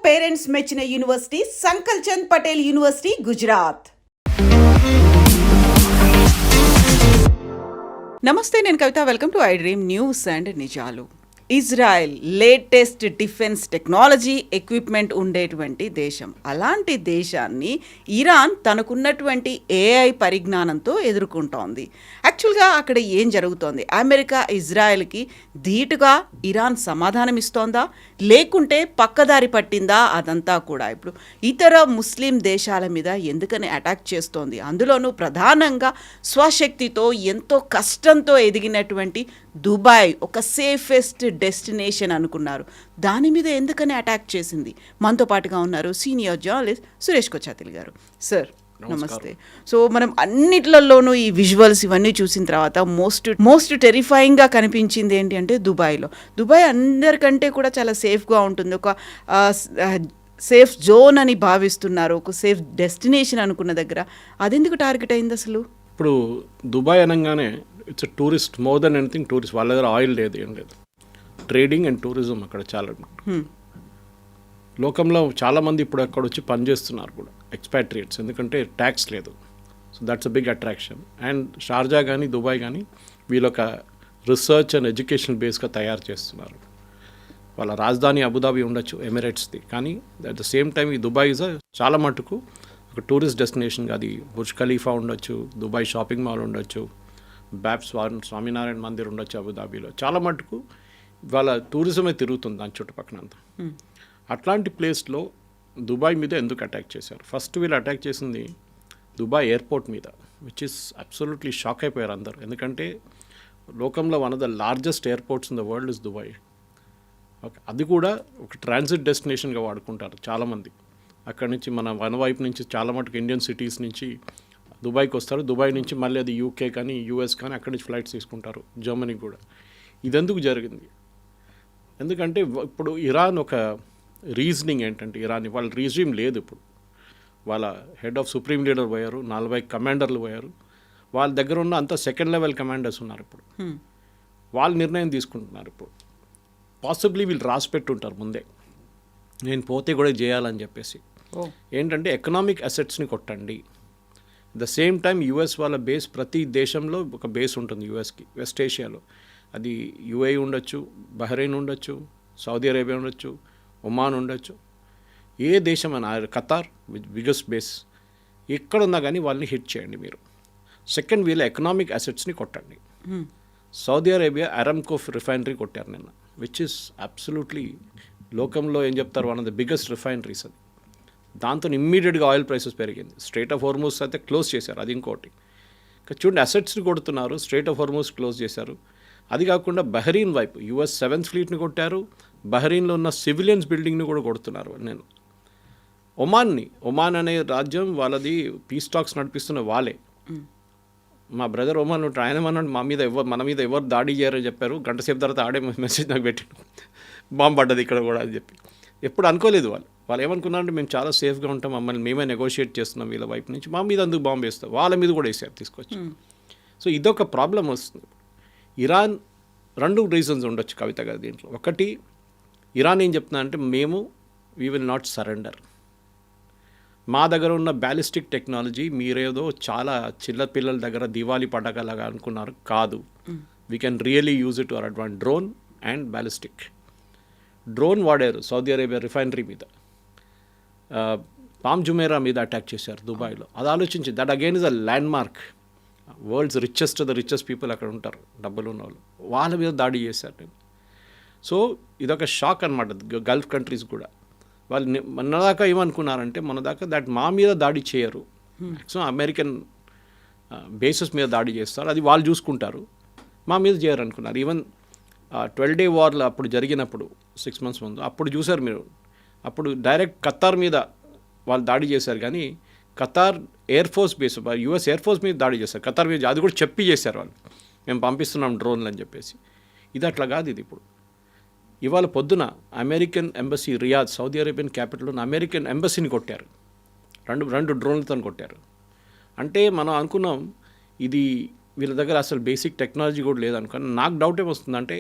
Parents మెచ్చిన university Sankal Chand Patel university Gujarat. నమస్తే, నేను Kavitha. Welcome to I Dream News and నిజాలు. Israel latest defence technology equipment ఉండేటువంటి దేశం. అలాంటి దేశాన్ని ఇరాన్ తనకున్నటువంటి ఏఐ పరిజ్ఞానంతో ఎదుర్కొంటోంది. యాక్చువల్గా అక్కడ ఏం జరుగుతోంది? అమెరికా ఇజ్రాయెల్కి ధీటుగా ఇరాన్ సమాధానం ఇస్తోందా, లేకుంటే పక్కదారి పట్టిందా? అదంతా కూడా ఇప్పుడు ఇతర ముస్లిం దేశాల మీద ఎందుకని అటాక్ చేస్తోంది? అందులోనూ ప్రధానంగా స్వశక్తితో ఎంతో కష్టంతో ఎదిగినటువంటి దుబాయ్ ఒక సేఫెస్ట్ డెస్టినేషన్ అనుకున్నారు. దాని మీద ఎందుకని అటాక్ చేసింది? మనతో పాటుగా ఉన్నారు సీనియర్ జర్నలిస్ట్ సురేష్ కొచ్చాతిల్ గారు. సార్ నమస్తే. సో మనం అన్నిట్లలోనూ ఈ విజువల్స్ ఇవన్నీ చూసిన తర్వాత మోస్ట్ టెరిఫైయింగ్గా కనిపించింది ఏంటి అంటే దుబాయ్ అందరికంటే కూడా చాలా సేఫ్గా ఉంటుంది. ఒక సేఫ్ జోన్ అని భావిస్తున్నారు, ఒక సేఫ్ డెస్టినేషన్ అనుకున్న దగ్గర అదెందుకు టార్గెట్ అయింది అసలు? ఇప్పుడు దుబాయ్ అనగానే it's tourist more than anything. Tourist వాళ్ళ దగ్గర ఆయిల్ లేదు, ఏం లేదు. ట్రేడింగ్ అండ్ టూరిజం అక్కడ చాలా. లోకంలో చాలామంది ఇప్పుడు అక్కడ వచ్చి పనిచేస్తున్నారు కూడా, ఎక్స్పాట్రియేట్స్, ఎందుకంటే ట్యాక్స్ లేదు. So that's a big attraction. And Sharjah కానీ దుబాయ్ కానీ వీళ్ళొక రీసెర్చ్ అండ్ ఎడ్యుకేషనల్ బేస్గా తయారు చేస్తున్నారు. వాళ్ళ రాజధాని అబుదాబి ఉండొచ్చు, ఎమిరేట్స్ది, కానీ అట్ ద సేమ్ టైం ఈ దుబాయ్ ఇస్ చాలా మటుకు ఒక టూరిస్ట్ డెస్టినేషన్. అది బుర్జ్ ఖలీఫా ఉండొచ్చు, దుబాయ్ షాపింగ్ మాల్ ఉండొచ్చు, బ్యాబ్స్ స్వామినారాయణ మందిర్ ఉండొచ్చు అబుదాబీలో. చాలా మటుకు వాళ్ళ టూరిజమే తిరుగుతుంది దాని చుట్టుపక్కలంతా. అట్లాంటి ప్లేస్లో దుబాయ్ మీద ఎందుకు అటాక్ చేశారు? ఫస్ట్ వీళ్ళు అటాక్ చేసింది దుబాయ్ ఎయిర్పోర్ట్ మీద, విచ్ ఇస్ అబ్సల్యూట్లీ షాక్ అయిపోయారు అందరు. ఎందుకంటే లోకంలో one of the largest airports in the world is Dubai. Okay, అది కూడా ఒక ట్రాన్సిట్ డెస్టినేషన్గా వాడుకుంటారు చాలామంది. అక్కడి నుంచి మన వైపు నుంచి చాలా మటుకు ఇండియన్ సిటీస్ నుంచి దుబాయ్కి వస్తారు. దుబాయ్ నుంచి మళ్ళీ అది యూకే కానీ యూఎస్ కానీ అక్కడి నుంచి ఫ్లైట్స్ తీసుకుంటారు, జర్మనీకి కూడా. ఇదెందుకు జరిగింది? ఎందుకంటే ఇప్పుడు ఇరాన్ ఒక రీజనింగ్ ఏంటంటే, ఇరాన్ వాళ్ళ రీజిమ్ లేదు ఇప్పుడు. వాళ్ళ హెడ్ ఆఫ్ సుప్రీం లీడర్ పోయారు, 40 కమాండర్లు పోయారు. వాళ్ళ దగ్గర ఉన్న అంతా సెకండ్ లెవెల్ కమాండర్స్ ఉన్నారు ఇప్పుడు. వాళ్ళు నిర్ణయం తీసుకుంటున్నారు ఇప్పుడు. పాసిబ్లీ వీళ్ళు రాసి పెట్టుంటారు ముందే, నేను పోతే కూడా చేయాలని చెప్పేసి. ఏంటంటే ఎకనామిక్ అసెట్స్ని కొట్టండి. ద సేమ్ టైం యుఎస్ వాళ్ళ బేస్, ప్రతి దేశంలో ఒక బేస్ ఉంటుంది యుఎస్కి, వెస్ట్ ఏషియాలో. అది యుఏఈ ఉండొచ్చు, బహ్రెయిన్ ఉండొచ్చు, సౌదీ అరేబియా ఉండొచ్చు, ఒమాన్ ఉండొచ్చు, ఏ దేశం అయినా, ఖతార్ బిగ్గెస్ట్ బేస్. ఎక్కడున్నా కానీ వాళ్ళని హిట్ చేయండి మీరు. సెకండ్, వీళ్ళ ఎకనామిక్ అసెట్స్ని కొట్టండి. సౌదీ అరేబియా అరామ్కో రిఫైనరీ కొట్టారు నిన్న, విచ్ ఇస్ అబ్సల్యూట్లీ లోకంలో ఏం చెప్తారు, one of the biggest refineries అది. దాంతో ఇమ్మీడియట్గా ఆయిల్ ప్రైసెస్ పెరిగింది. స్ట్రైట్ ఆఫ్ హోర్మూజ్ అయితే క్లోజ్ చేశారు, అది ఇంకోటి. చూడండి, అసెట్స్ని కొడుతున్నారు, స్ట్రైట్ ఆఫ్ హోర్మూజ్ క్లోజ్ చేశారు. అది కాకుండా బహ్రెయిన్ వైపు యుఎస్ 7th ఫ్లీట్ని కొట్టారు. బహ్రెయిన్లో ఉన్న సివిలియన్స్ బిల్డింగ్ని కూడా కొడుతున్నారు. నేను ఒమాన్ అనే రాజ్యం వాళ్ళది పీస్ టాక్స్ నడిపిస్తున్న వాళ్ళే. మా బ్రదర్ ఒమాన్ ఉంటాడు, ఆయన అన్నాడు మన మీద ఎవరు దాడి చేయరని చెప్పారు. గంట సేపు తర్వాత ఆడే మెసేజ్ నాకు పెట్టాడు, బాంబు పడ్డది ఇక్కడ కూడా అని చెప్పి. ఎప్పుడు అనుకోలేదు వాళ్ళు ఏమనుకున్నారంటే మేము చాలా సేఫ్గా ఉంటాం, మమ్మల్ని మేమే నెగోషియేట్ చేస్తున్నాం వీళ్ళ వైపు నుంచి, మా మీద అందుకు బాంబు వేస్తాం. వాళ్ళ మీద కూడా వేసారు తీసుకొచ్చి. సో ఇదొక ప్రాబ్లం వస్తుంది. ఇరాన్ 2 రీజన్స్ ఉండొచ్చు కవిత గారు దీంట్లో. ఒకటి, ఇరాన్ ఏం చెప్తున్నా అంటే వీ విల్ నాట్ సరెండర్. మా దగ్గర ఉన్న బ్యాలిస్టిక్ టెక్నాలజీ మీరేదో చాలా చిన్న పిల్లల దగ్గర దివాళీ పండగలాగా అనుకున్నారు, కాదు. We can really use it our Advent. Drone and ballistic. Drone వాడారు సౌదీ అరేబియా రిఫైనరీ మీద, పామ్ జుమేరా మీద అటాక్ చేశారు దుబాయ్లో. అది ఆలోచించి, that again is a land mark. World's richest people అక్కడ ఉంటారు, డబ్బులు ఉన్న వాళ్ళు, వాళ్ళ మీద దాడి చేశారు నేను. సో ఇదొక షాక్ అనమాట గల్ఫ్ కంట్రీస్ కూడా. వాళ్ళు మొన్నదాకా ఏమనుకున్నారంటే, దట్ మా మీద దాడి చేయరు, మ్యాక్సిమం అమెరికన్ బేసెస్ మీద దాడి చేస్తారు, అది వాళ్ళు చూసుకుంటారు, మా మీద చేయరు అనుకున్నారు. ఈవెన్ 12 Day వార్లో అప్పుడు జరిగినప్పుడు 6 months ముందు అప్పుడు చూశారు మీరు, అప్పుడు డైరెక్ట్ ఖతార్ మీద వాళ్ళు దాడి చేశారు. కానీ Qatar air force base, US air force మీద దాడి చేశారు ఖతార్ మీద. అది కూడా చెప్పి చేశారు వాళ్ళు, మేము పంపిస్తున్నాం డ్రోన్లు అని చెప్పేసి. ఇది అట్లా కాదు. ఇది ఇప్పుడు ఇవాళ పొద్దున American embassy Riyadh, Saudi Arabian capital ఉన్న అమెరికన్ ఎంబసీని కొట్టారు, రెండు డ్రోన్లతో కొట్టారు. అంటే మనం అనుకున్నాం ఇది వీళ్ళ దగ్గర అసలు బేసిక్ టెక్నాలజీ కూడా లేదనుకో. నాకు డౌట్ ఏమొస్తుందంటే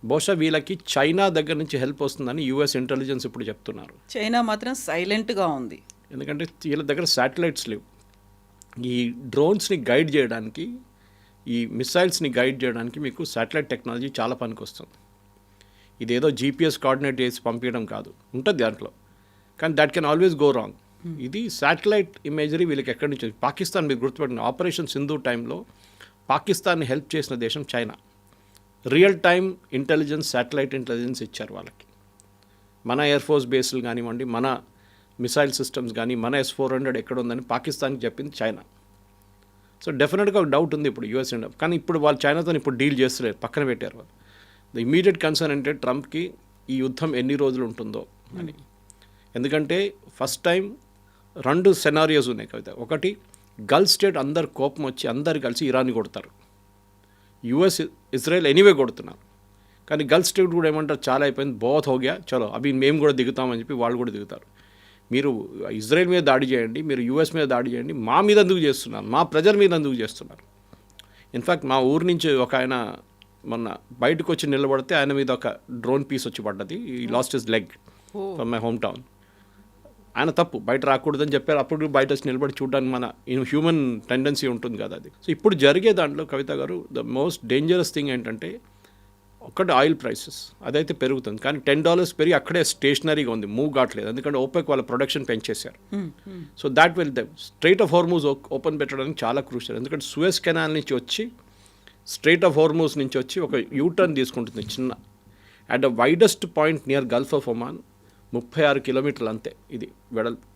బహుశా వీళ్ళకి చైనా దగ్గర నుంచి హెల్ప్ వస్తుందని యూఎస్ ఇంటెలిజెన్స్ ఇప్పుడు చెప్తున్నారు. చైనా మాత్రం సైలెంట్గా ఉంది. ఎందుకంటే వీళ్ళ దగ్గర శాటిలైట్స్ లేవు. ఈ డ్రోన్స్ని గైడ్ చేయడానికి, ఈ మిసైల్స్ని గైడ్ చేయడానికి మీకు శాటిలైట్ టెక్నాలజీ చాలా పనికి వస్తుంది. ఇదేదో జీపీఎస్ కోఆర్డినేట్ చేసి పంపించడం కాదు, ఉంటుంది దాంట్లో, కానీ that can always go wrong. ఇది శాటిలైట్ ఇమేజరీ వీళ్ళకి ఎక్కడి నుంచి, పాకిస్తాన్ మీరు గుర్తుపెట్టిన ఆపరేషన్ సింధు టైంలో పాకిస్తాన్ని హెల్ప్ చేసిన దేశం China. Real time intelligence, satellite intelligence ఇచ్చారు వాళ్ళకి. మన ఎయిర్ ఫోర్స్ బేస్లు కానివ్వండి, మన మిసైల్ సిస్టమ్స్ కానీ, మన S-400 ఎక్కడ ఉందని పాకిస్తాన్కి చెప్పింది చైనా. సో డెఫినెట్గా ఒక డౌట్ ఉంది ఇప్పుడు యూఎస్ ఇండియా, కానీ ఇప్పుడు వాళ్ళు చైనాతో ఇప్పుడు డీల్ చేస్తలేరు, పక్కన పెట్టారు వాళ్ళు. ద ఇమీడియట్ కన్సర్న్ అంటే ట్రంప్కి ఈ యుద్ధం ఎన్ని రోజులు ఉంటుందో అని. ఎందుకంటే ఫస్ట్ టైం 2 సెనారియోస్ ఉన్నాయి కవిత. ఒకటి, గల్ఫ్ స్టేట్ అందరు కోపం వచ్చి అందరు కలిసి ఇరాన్ని కొడతారు. యుఎస్, ఇజ్రాయెల్ ఎనీవే కొడుతున్నారు, కానీ గల్ఫ్ స్టేట్ కూడా ఏమంటారు, చాలా అయిపోయింది, బోత్ హోగ్యా, చలో అవి మేము కూడా దిగుతామని చెప్పి వాళ్ళు కూడా దిగుతారు. మీరు ఇజ్రాయెల్ మీద దాడి చేయండి, మీరు యూఎస్ మీద దాడి చేయండి, మా మీద ఎందుకు చేస్తున్నారు, మా ప్రజల మీద ఎందుకు చేస్తున్నారు. ఇన్ఫ్యాక్ట్ మా ఊరు నుంచి ఒక ఆయన మొన్న బయటకు వచ్చి నిలబడితే ఆయన మీద ఒక డ్రోన్ పీస్ వచ్చి పడ్డది. ఈ lost his leg from my home town. ఆయన తప్పు, బయట రాకూడదని చెప్పారు. అప్పుడు బయట వచ్చి నిలబడి చూడడానికి మన హ్యూమన్ టెండెన్సీ ఉంటుంది కదా అది. సో ఇప్పుడు జరిగే దాంట్లో కవిత గారు, ద మోస్ట్ డేంజరస్ థింగ్ ఏంటంటే, ఒకటి ఆయిల్ ప్రైసెస్ అదైతే పెరుగుతుంది, కానీ $10 పెరిగి అక్కడే స్టేషనరీగా ఉంది, మూవ్ కావట్లేదు. ఎందుకంటే ఓపెక్ వాళ్ళ ప్రొడక్షన్ పెంచేశారు. So that will strait of Hormuz open పెట్టడానికి చాలా క్రూషియల్. ఎందుకంటే సూయజ్ కెనాల్ నుంచి వచ్చి, స్ట్రైట్ ఆఫ్ హార్మూజ్ నుంచి వచ్చి ఒక యూటర్న్ తీసుకుంటుంది చిన్న, at the widest point near Gulf of Oman 36 కిలోమీటర్లు అంతే ఇది వెడల్పు.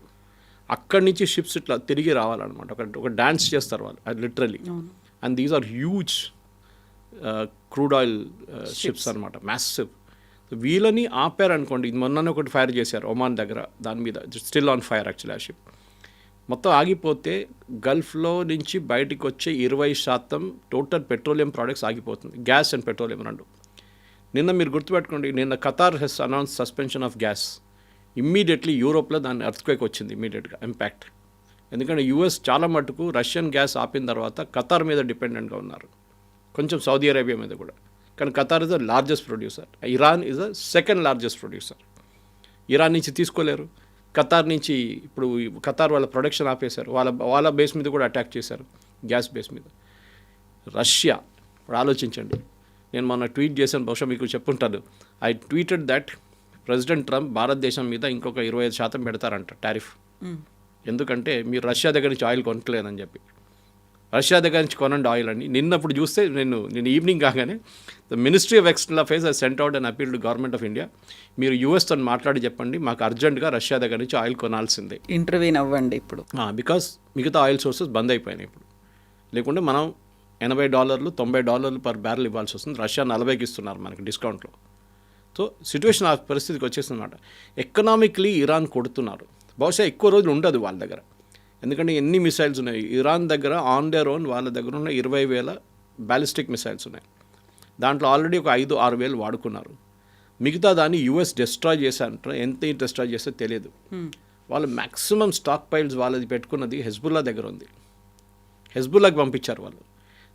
అక్కడి నుంచి షిప్స్ ఇట్లా తిరిగి రావాలన్నమాట, ఒక డ్యాన్స్ చేస్తారు వాళ్ళు, అది literally. And these are huge crude oil ships అనమాట, మ్యాసివ్. వీళ్ళని ఆపారనుకోండి, ఇది మొన్ననే ఒకటి ఫైర్ చేశారు ఒమాన్ దగ్గర, దాని మీద స్టిల్ ఆన్ ఫైర్ యాక్చువల్లీ ఆ షిప్. మొత్తం ఆగిపోతే గల్ఫ్లో నుంచి బయటికి వచ్చే 20% టోటల్ పెట్రోలియం ప్రోడక్ట్స్ ఆగిపోతుంది, గ్యాస్ అండ్ పెట్రోలియం రెండు. నిన్న మీరు గుర్తుపెట్టుకోండి, నిన్న Qatar has announce suspension of gas. Immediately యూరోప్లో దాని ఎర్త్క్వేక్ వచ్చింది ఇమ్మీడియట్గా ఇంపాక్ట్. ఎందుకంటే యూఎస్ చాలా మటుకు రష్యన్ గ్యాస్ ఆపిన తర్వాత ఖతార్ మీద డిపెండెంట్గా ఉన్నారు, కొంచెం సౌదీ అరేబియా మీద కూడా. కానీ Qatar is the largest producer, Iran is the second largest producer. Iran నుంచి తీసుకోలేరు, ఖతార్ నుంచి ఇప్పుడు ఖతార్ వాళ్ళ ప్రొడక్షన్ ఆపేశారు, వాళ్ళ బేస్ మీద కూడా అటాక్ చేశారు, గ్యాస్ బేస్ మీద. రష్యా, ఇప్పుడు ఆలోచించండి, నేను మొన్న ట్వీట్ చేశాను, బహుశా మీకు చెప్పుంటాను. I tweeted that President Trump భారతదేశం మీద ఇంకొక 25% పెడతారంట టారిఫ్. ఎందుకంటే మీరు రష్యా దగ్గర నుంచి ఆయిల్ కొనట్లేదని చెప్పి. రష్యా దగ్గర నుంచి కొనండి ఆయిల్ అని. నిన్నప్పుడు చూస్తే నేను ఈవినింగ్ కాగానే the ministry of external affairs I sent out and appeal to government of India, మీరు యూఎస్తో మాట్లాడి చెప్పండి, మాకు అర్జెంటుగా రష్యా దగ్గర నుంచి ఆయిల్ కొనాల్సిందే, ఇంటర్వ్యూన్ అవ్వండి ఇప్పుడు. బికాస్ మిగతా ఆయిల్ సోర్సెస్ బంద్ అయిపోయినాయి ఇప్పుడు. లేకుంటే మనం $80, $90 పర్ బ్యారెల్ ఇవ్వాల్సి వస్తుంది, రష్యా 40కి ఇస్తున్నారు మనకి డిస్కౌంట్లో. సో సిచ్యువేషన్ ఆ పరిస్థితికి వచ్చేసింది అనమాట. ఎకనామిక్లీ ఇరాన్ కొడుతున్నారు, బహుశా ఎక్కువ రోజులు ఉండదు వాళ్ళ దగ్గర, ఎందుకంటే ఎన్ని మిసైల్స్ ఉన్నాయి ఇరాన్ దగ్గర. ఆన్ దేర్ ఓన్ వాళ్ళ దగ్గర ఉన్న 20,000 బ్యాలిస్టిక్ మిసైల్స్ ఉన్నాయి, దాంట్లో ఆల్రెడీ ఒక 5-6 వేలు వాడుకున్నారు. మిగతా దాన్ని యూఎస్ డిస్ట్రాయ్ చేశారంటారు, ఎంత డిస్ట్రాయ్ చేస్తే తెలియదు. వాళ్ళు మ్యాక్సిమం స్టాక్ పైల్స్ వాళ్ళది పెట్టుకున్నది హెజ్బుల్లా దగ్గర ఉంది, హెజ్బుల్లాకి పంపించారు వాళ్ళు.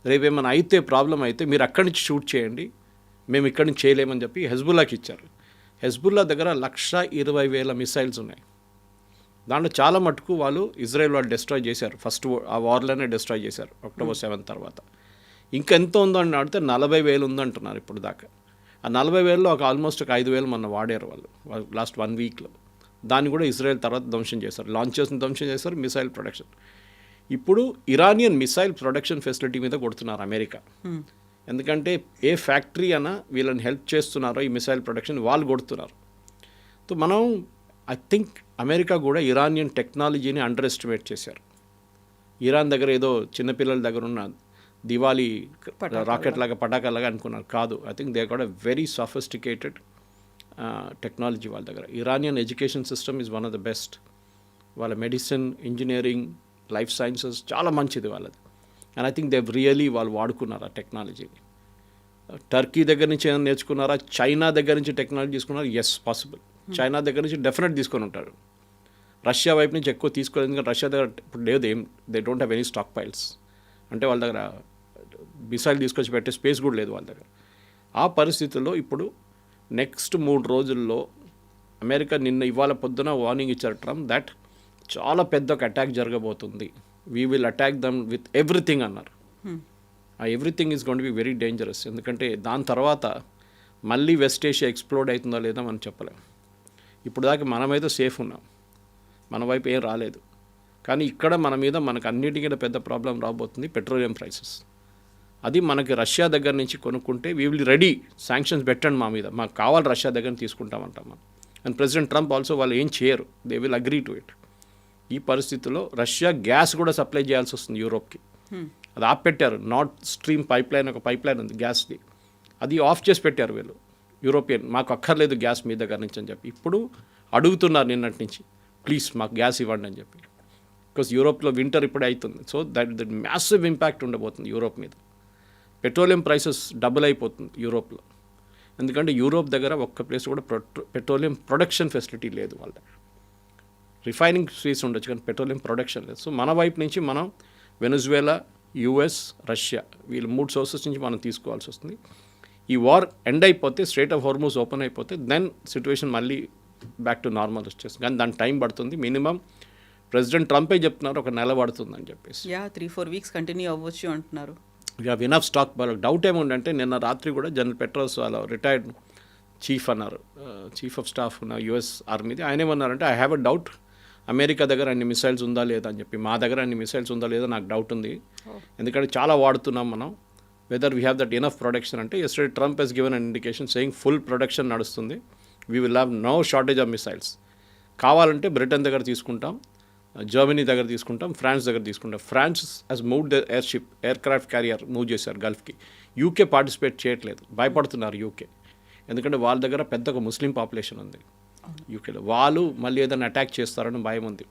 రేపు ఏమైనా అయితే ప్రాబ్లం అయితే మీరు అక్కడి నుంచి షూట్ చేయండి, మేము ఇక్కడి నుంచి చేయలేమని చెప్పి హెజ్బుల్లాకి ఇచ్చారు. హెజ్బుల్లా దగ్గర 120,000 మిసైల్స్ ఉన్నాయి, దాంట్లో చాలా మటుకు వాళ్ళు ఇజ్రాయెల్ వాళ్ళు డిస్ట్రాయ్ చేశారు, ఫస్ట్ ఆ వార్లోనే డిస్ట్రాయ్ చేశారు October 7 తర్వాత. ఇంకా ఎంత ఉందో అని అడిగితే 40,000 ఉందంటున్నారు ఇప్పుడు దాకా. ఆ 40,000లో ఆల్మోస్ట్ ఒక 5,000 మొన్న వాడారు వాళ్ళు లాస్ట్ 1 వీక్లో. దాన్ని కూడా ఇజ్రాయెల్ తర్వాత ధ్వంసం చేశారు, లాంచెస్ని ధ్వంసం చేశారు, మిసైల్ ప్రొడక్షన్. ఇప్పుడు ఇరానియన్ మిసైల్ ప్రొడక్షన్ ఫెసిలిటీ మీద కొడుతున్నారు అమెరికా. ఎందుకంటే ఏ ఫ్యాక్టరీ అయినా వీళ్ళని హెల్ప్ చేస్తున్నారో ఈ మిసైల్ ప్రొడక్షన్ వాళ్ళు కొడుతున్నారు. సో మనం ఐ థింక్ అమెరికా కూడా ఇరానియన్ టెక్నాలజీని అండర్ ఎస్టిమేట్ చేశారు. ఇరాన్ దగ్గర ఏదో చిన్నపిల్లల దగ్గర ఉన్న దివాళీ రాకెట్ లాగా పటాకాలాగా అనుకున్నారు, కాదు. I think they got a very sophisticated technology వాళ్ళ దగ్గర. Iranian education system is one of the best. వాళ్ళ మెడిసిన్, ఇంజనీరింగ్, లైఫ్ సైన్సెస్ చాలా మంచిది వాళ్ళది. And I think they really వాళ్ళు వాడుకున్నారు ఆ టెక్నాలజీని. టర్కీ దగ్గర నుంచి ఏమైనా నేర్చుకున్నారా, చైనా దగ్గర నుంచి టెక్నాలజీ తీసుకున్నారు? Yes, possible. చైనా దగ్గర నుంచి డెఫినెట్ తీసుకొని ఉంటారు. రష్యా వైపు నుంచి ఎక్కువ తీసుకోలేదు, ఎందుకంటే రష్యా దగ్గర ఇప్పుడు లేదు, they don't have any stock piles. అంటే వాళ్ళ దగ్గర మిసైల్ తీసుకొచ్చి పెట్టే స్పేస్ కూడా లేదు వాళ్ళ దగ్గర. ఆ పరిస్థితుల్లో ఇప్పుడు నెక్స్ట్ 3 రోజుల్లో అమెరికా ఇవాళ పొద్దున వార్నింగ్ ఇచ్చారు ట్రంప్ దట్ చాలా పెద్ద ఒక అటాక్ జరగబోతుంది, we will attack them with everything అన్నారు. ఆ everything is going to be very dangerous. ఎందుకంటే దాని తర్వాత మళ్ళీ వెస్ట్ ఏషియా ఎక్స్ప్లోడ్ అవుతుందో లేదో మనం చెప్పలేం. ఇప్పుడు దాకా మనమైతే సేఫ్ ఉన్నాం, మన వైపు ఏం రాలేదు. కానీ ఇక్కడ మనకు అన్నిటికీ పెద్ద ప్రాబ్లం రాబోతుంది పెట్రోలియం ప్రైసెస్. అది మనకి రష్యా దగ్గర నుంచి కొనుక్కుంటే వీ విల్ రెడీ, శాంక్షన్స్ పెట్టండి మా మీద, మాకు కావాలి రష్యా దగ్గర తీసుకుంటామంటాం మనం. అండ్ ప్రెసిడెంట్ ట్రంప్ ఆల్సో వాళ్ళు ఏం చేయరు, they will agree to it. ఈ పరిస్థితుల్లో రష్యా గ్యాస్ కూడా సప్లై చేయాల్సి వస్తుంది యూరోప్కి. అది ఆపెట్టారు. నార్త్ స్ట్రీమ్ పైప్ లైన్, ఒక పైప్ లైన్ ఉంది గ్యాస్ది, అది ఆఫ్ చేసి పెట్టారు వీళ్ళు యూరోపియన్. మాకు అక్కర్లేదు గ్యాస్ మీ దగ్గర నుంచి అని చెప్పి ఇప్పుడు అడుగుతున్నారు నిన్నటి నుంచి, ప్లీజ్ మాకు గ్యాస్ ఇవ్వండి అని చెప్పి. బికాస్ యూరోప్లో వింటర్ ఇప్పుడే అవుతుంది. సో దట్ మ్యాసివ్ ఇంపాక్ట్ ఉండబోతుంది యూరోప్ మీద. పెట్రోలియం ప్రైసెస్ డబుల్ అయిపోతుంది యూరోప్లో. ఎందుకంటే యూరోప్ దగ్గర ఒక్క ప్లేస్ కూడా పెట్రోలియం ప్రొడక్షన్ ఫెసిలిటీ లేదు వాళ్ళ దగ్గర. రిఫైనింగ్ స్పేస్ ఉండొచ్చు కానీ పెట్రోలియం ప్రొడక్షన్ లేదు. సో మన వైపు నుంచి మనం వెనజువేలా, యుఎస్, రష్యా, వీళ్ళు 3 సోర్సెస్ నుంచి మనం తీసుకోవాల్సి వస్తుంది. ఈ వార్ ఎండ్ అయిపోతే, స్ట్రైట్ ఆఫ్ హార్మూజ్ ఓపెన్ అయిపోతే దెన్ సిచ్యువేషన్ మళ్ళీ బ్యాక్ టు నార్మల్ వచ్చేస్తుంది. కానీ దాని టైం పడుతుంది. మినిమం ప్రెసిడెంట్ ట్రంపే చెప్తున్నారు ఒక నెల పడుతుందని చెప్పేసి. 3-4 వీక్స్ కంటిన్యూ అవ్వచ్చు అంటున్నారు. We have enough stock. వాళ్ళకి డౌట్ ఏముందంటే నిన్న రాత్రి కూడా జనరల్ పెట్రోల్స్ వాళ్ళ రిటైర్డ్ చీఫ్ అన్నారు, చీఫ్ ఆఫ్ స్టాఫ్ ఉన్న యుఎస్ ఆర్మీది, ఆయన ఏమన్నారంటే I have a doubt America దగ్గర అన్ని మిసైల్స్ ఉందా లేదా అని చెప్పి. మా దగ్గర అన్ని మిసైల్స్ ఉందా లేదా నాకు డౌట్ ఉంది, ఎందుకంటే చాలా వాడుతున్నాం మనం. Whether we have that enough production అంటే yesterday Trump has given an indication saying full production నడుస్తుంది, we will have no shortage of missiles. కావాలంటే బ్రిటన్ దగ్గర తీసుకుంటాం, జర్మనీ దగ్గర తీసుకుంటాం, ఫ్రాన్స్ దగ్గర తీసుకుంటాం. France has moved aircraft carrier move చేశారు గల్ఫ్కి. యూకే పార్టిసిపేట్ చేయట్లేదు, భయపడుతున్నారు యూకే. ఎందుకంటే వాళ్ళ దగ్గర పెద్ద ఒక ముస్లిం పాపులేషన్ ఉంది యూకేలో. వాళ్ళు మళ్ళీ ఏదైనా అటాక్ చేస్తారని భయం ఉంది.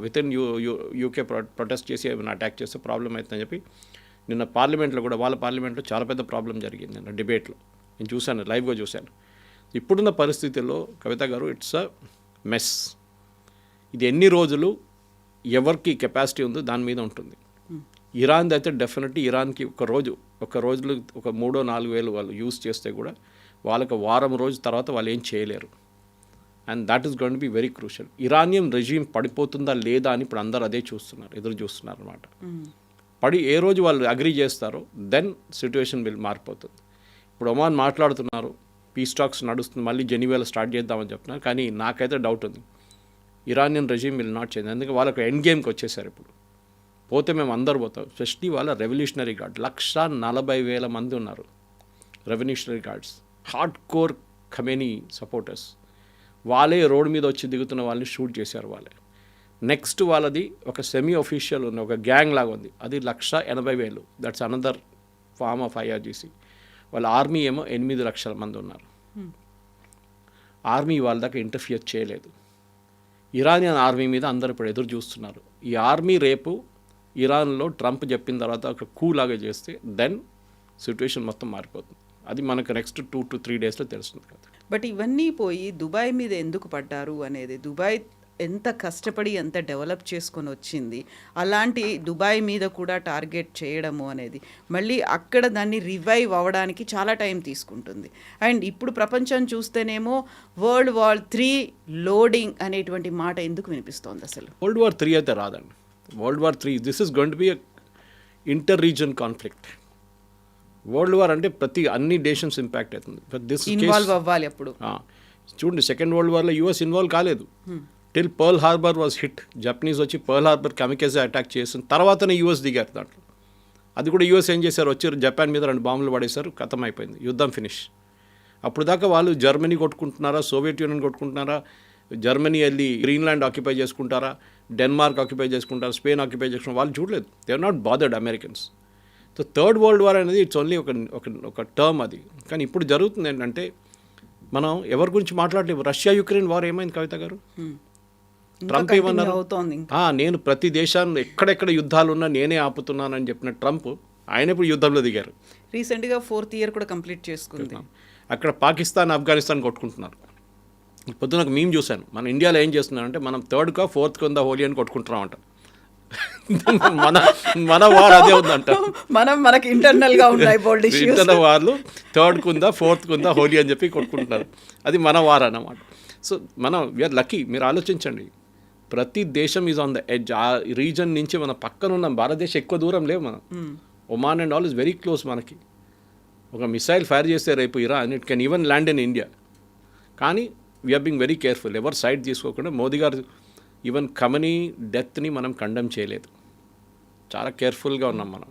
వితిన్ యూకే ప్రొటెస్ట్ చేసి ఏమైనా అటాక్ చేస్తే ప్రాబ్లం అవుతుందని చెప్పి నిన్న పార్లమెంట్లో కూడా, వాళ్ళ పార్లమెంట్లో చాలా పెద్ద ప్రాబ్లం జరిగింది నిన్న డిబేట్లో. నేను చూశాను, లైవ్గా చూశాను. ఇప్పుడున్న పరిస్థితుల్లో కవిత గారు ఇట్స్ అ మెస్. ఇది ఎన్ని రోజులు ఎవరికి కెపాసిటీ ఉందో దాని మీద ఉంటుంది. ఇరాన్ది అయితే డెఫినెట్లీ ఇరాన్కి ఒక రోజులు ఒక 3-4 వేలు వాళ్ళు యూజ్ చేస్తే కూడా వాళ్ళకి వారం రోజు తర్వాత వాళ్ళు ఏం చేయలేరు. And that is going to be very crucial. Iranian regime పడిపోతుందా లేదా అని ఇప్పుడు అందరూ అదే ఎదురు చూస్తున్నారు అనమాట. ఏ రోజు వాళ్ళు అగ్రీ చేస్తారో దెన్ సిచ్యువేషన్ మారిపోతుంది. ఇప్పుడు ఒమాన్ మాట్లాడుతున్నారు, పీస్ టాక్స్ నడుస్తుంది, మళ్ళీ జెనీవాలో స్టార్ట్ చేద్దామని చెప్తున్నారు. కానీ నాకైతే డౌట్ ఉంది, Iranian regime will not change. అందుకే వాళ్ళకి ఎండ్ గేమ్కి వచ్చేసారు. ఇప్పుడు పోతే మేము అందరు పోతాం. స్పెషలీ వాళ్ళ రెవల్యూషనరీ గార్డ్ 140,000 మంది ఉన్నారు. Revolutionary guards, hard core Khamenei supporters. వాళ్ళే రోడ్ మీద వచ్చి దిగుతున్న వాళ్ళని షూట్ చేశారు వాళ్ళే. నెక్స్ట్ వాళ్ళది ఒక సెమీ ఒఫీషియల్ ఉంది, ఒక గ్యాంగ్ లాగా ఉంది, అది 180,000. That's another form of IRGC. వాళ్ళ ఆర్మీ ఏమో 8 లక్షల మంది ఉన్నారు. ఆర్మీ వాళ్ళ దాకా ఇంటర్ఫియర్ చేయలేదు. ఇరానియన్ ఆర్మీ మీద అందరూ ఇప్పుడు ఎదురు చూస్తున్నారు. ఈ ఆర్మీ రేపు ఇరాన్లో ట్రంప్ చెప్పిన తర్వాత ఒక కూ లాగా చేస్తే దెన్ సిచ్యువేషన్ మొత్తం మారిపోతుంది. అది మనకు నెక్స్ట్ 2 to 3 డేస్లో తెలుస్తుంది కదా. బట్ ఇవన్నీ పోయి దుబాయ్ మీద ఎందుకు పడ్డారు అనేది, దుబాయ్ ఎంత కష్టపడి ఎంత డెవలప్ చేసుకొని వచ్చింది, అలాంటి దుబాయ్ మీద కూడా టార్గెట్ చేయడము అనేది మళ్ళీ అక్కడ దాన్ని రివైవ్ అవ్వడానికి చాలా టైం తీసుకుంటుంది. అండ్ ఇప్పుడు ప్రపంచం చూస్తేనేమో World War III లోడింగ్ అనేటువంటి మాట ఎందుకు వినిపిస్తోంది అసలు? World War III అయితే రాదండి. World War III this is going to B inter reason conflict. World war అంటే అన్ని నేషన్స్ ఇంపాక్ట్ అవుతుంది. ఇన్వాల్వ్ అవ్వాలి అప్పుడు. చూడండి, సెకండ్ వరల్డ్ వార్లో US ఇన్వాల్వ్ కాలేదు. Till pearl harbour was hit. Japanese వచ్చి పర్ల్ హార్బర్ కెమికల్స్ అటాక్ చేసిన తర్వాతనే US దిగారు దాంట్లో. అది కూడా US ఏం చేశారు, వచ్చారు జపాన్ మీద 2 బాంబులు పడేశారు, ఖతం అయిపోయింది, యుద్ధం ఫినిష్. అప్పుడు దాకా వాళ్ళు జర్మనీ కొట్టుకుంటున్నారా, సోవియట్ యూనియన్ కొట్టుకుంటున్నారా, జర్మనీ వెళ్ళి గ్రీన్లాండ్ ఆక్యుపై చేసుకుంటారా, డెన్మార్క్ ఆక్యుపై చేసుకుంటారా, స్పెయిన్ ఆక్యుపై చేసుకుంటారా, వాళ్ళు చూడలేదు. They are not bothered Americans. So third world war అనేది ఇట్స్ ఓన్లీ ఒక టర్మ్ అది. కానీ ఇప్పుడు జరుగుతుంది ఏంటంటే మనం ఎవరి గురించి మాట్లాడలేము. రష్యా యుక్రెయిన్ వార్ ఏమైంది కవిత గారు? ట్రంప్ ఏమన్నారు, నేను ప్రతి దేశాన్ని ఎక్కడెక్కడ యుద్ధాలు ఉన్నా నేనే ఆపుతున్నానని చెప్పిన ట్రంప్ ఆయన ఇప్పుడు యుద్ధంలో దిగారు. రీసెంట్గా 4th year కూడా కంప్లీట్ చేసుకుంది. అక్కడ పాకిస్తాన్, ఆఫ్ఘనిస్తాన్ కొట్టుకుంటున్నారు. పొద్దున ఒక మీమ్ చూశాను, మన ఇండియాలో ఏం చేస్తున్నారంటే మనం 3rd or 4th ఉందా హోలీ అని కొట్టుకుంటున్నామంట. మన మన వార్ అదే ఉందంట. మనకి ఇంటర్నల్ గా ఉన్నాయి బోల్డ్ ఇష్యూస్. ఇంటర్నల్ వార్లు థర్డ్ కుందా ఫోర్త్ కుందా హోలీ అని చెప్పి కొట్టుకుంటున్నారు. అది మన వార్ అన్నమాట. సో మనం వీఆర్ లక్కీ. మీరు ఆలోచించండి, ప్రతి దేశం ఈజ్ ఆన్ ద ఎడ్జ్. ఆ రీజన్ నుంచి మన పక్కన ఉన్న భారతదేశం ఎక్కువ దూరం లేవు మనం. Oman and all is very close మనకి. ఒక మిసైల్ ఫైర్ చేస్తే రేపు Iran, it can even land in India. కానీ వీఆర్ బీయింగ్ వెరీ కేర్ఫుల్. ఎవరు సైడ్ తీసుకోకుండా మోదీ గారు ఈవెన్ ఖమనీ డెత్ని మనం కండెమ్ చేయలేదు. చాలా కేర్ఫుల్గా ఉన్నాం మనం.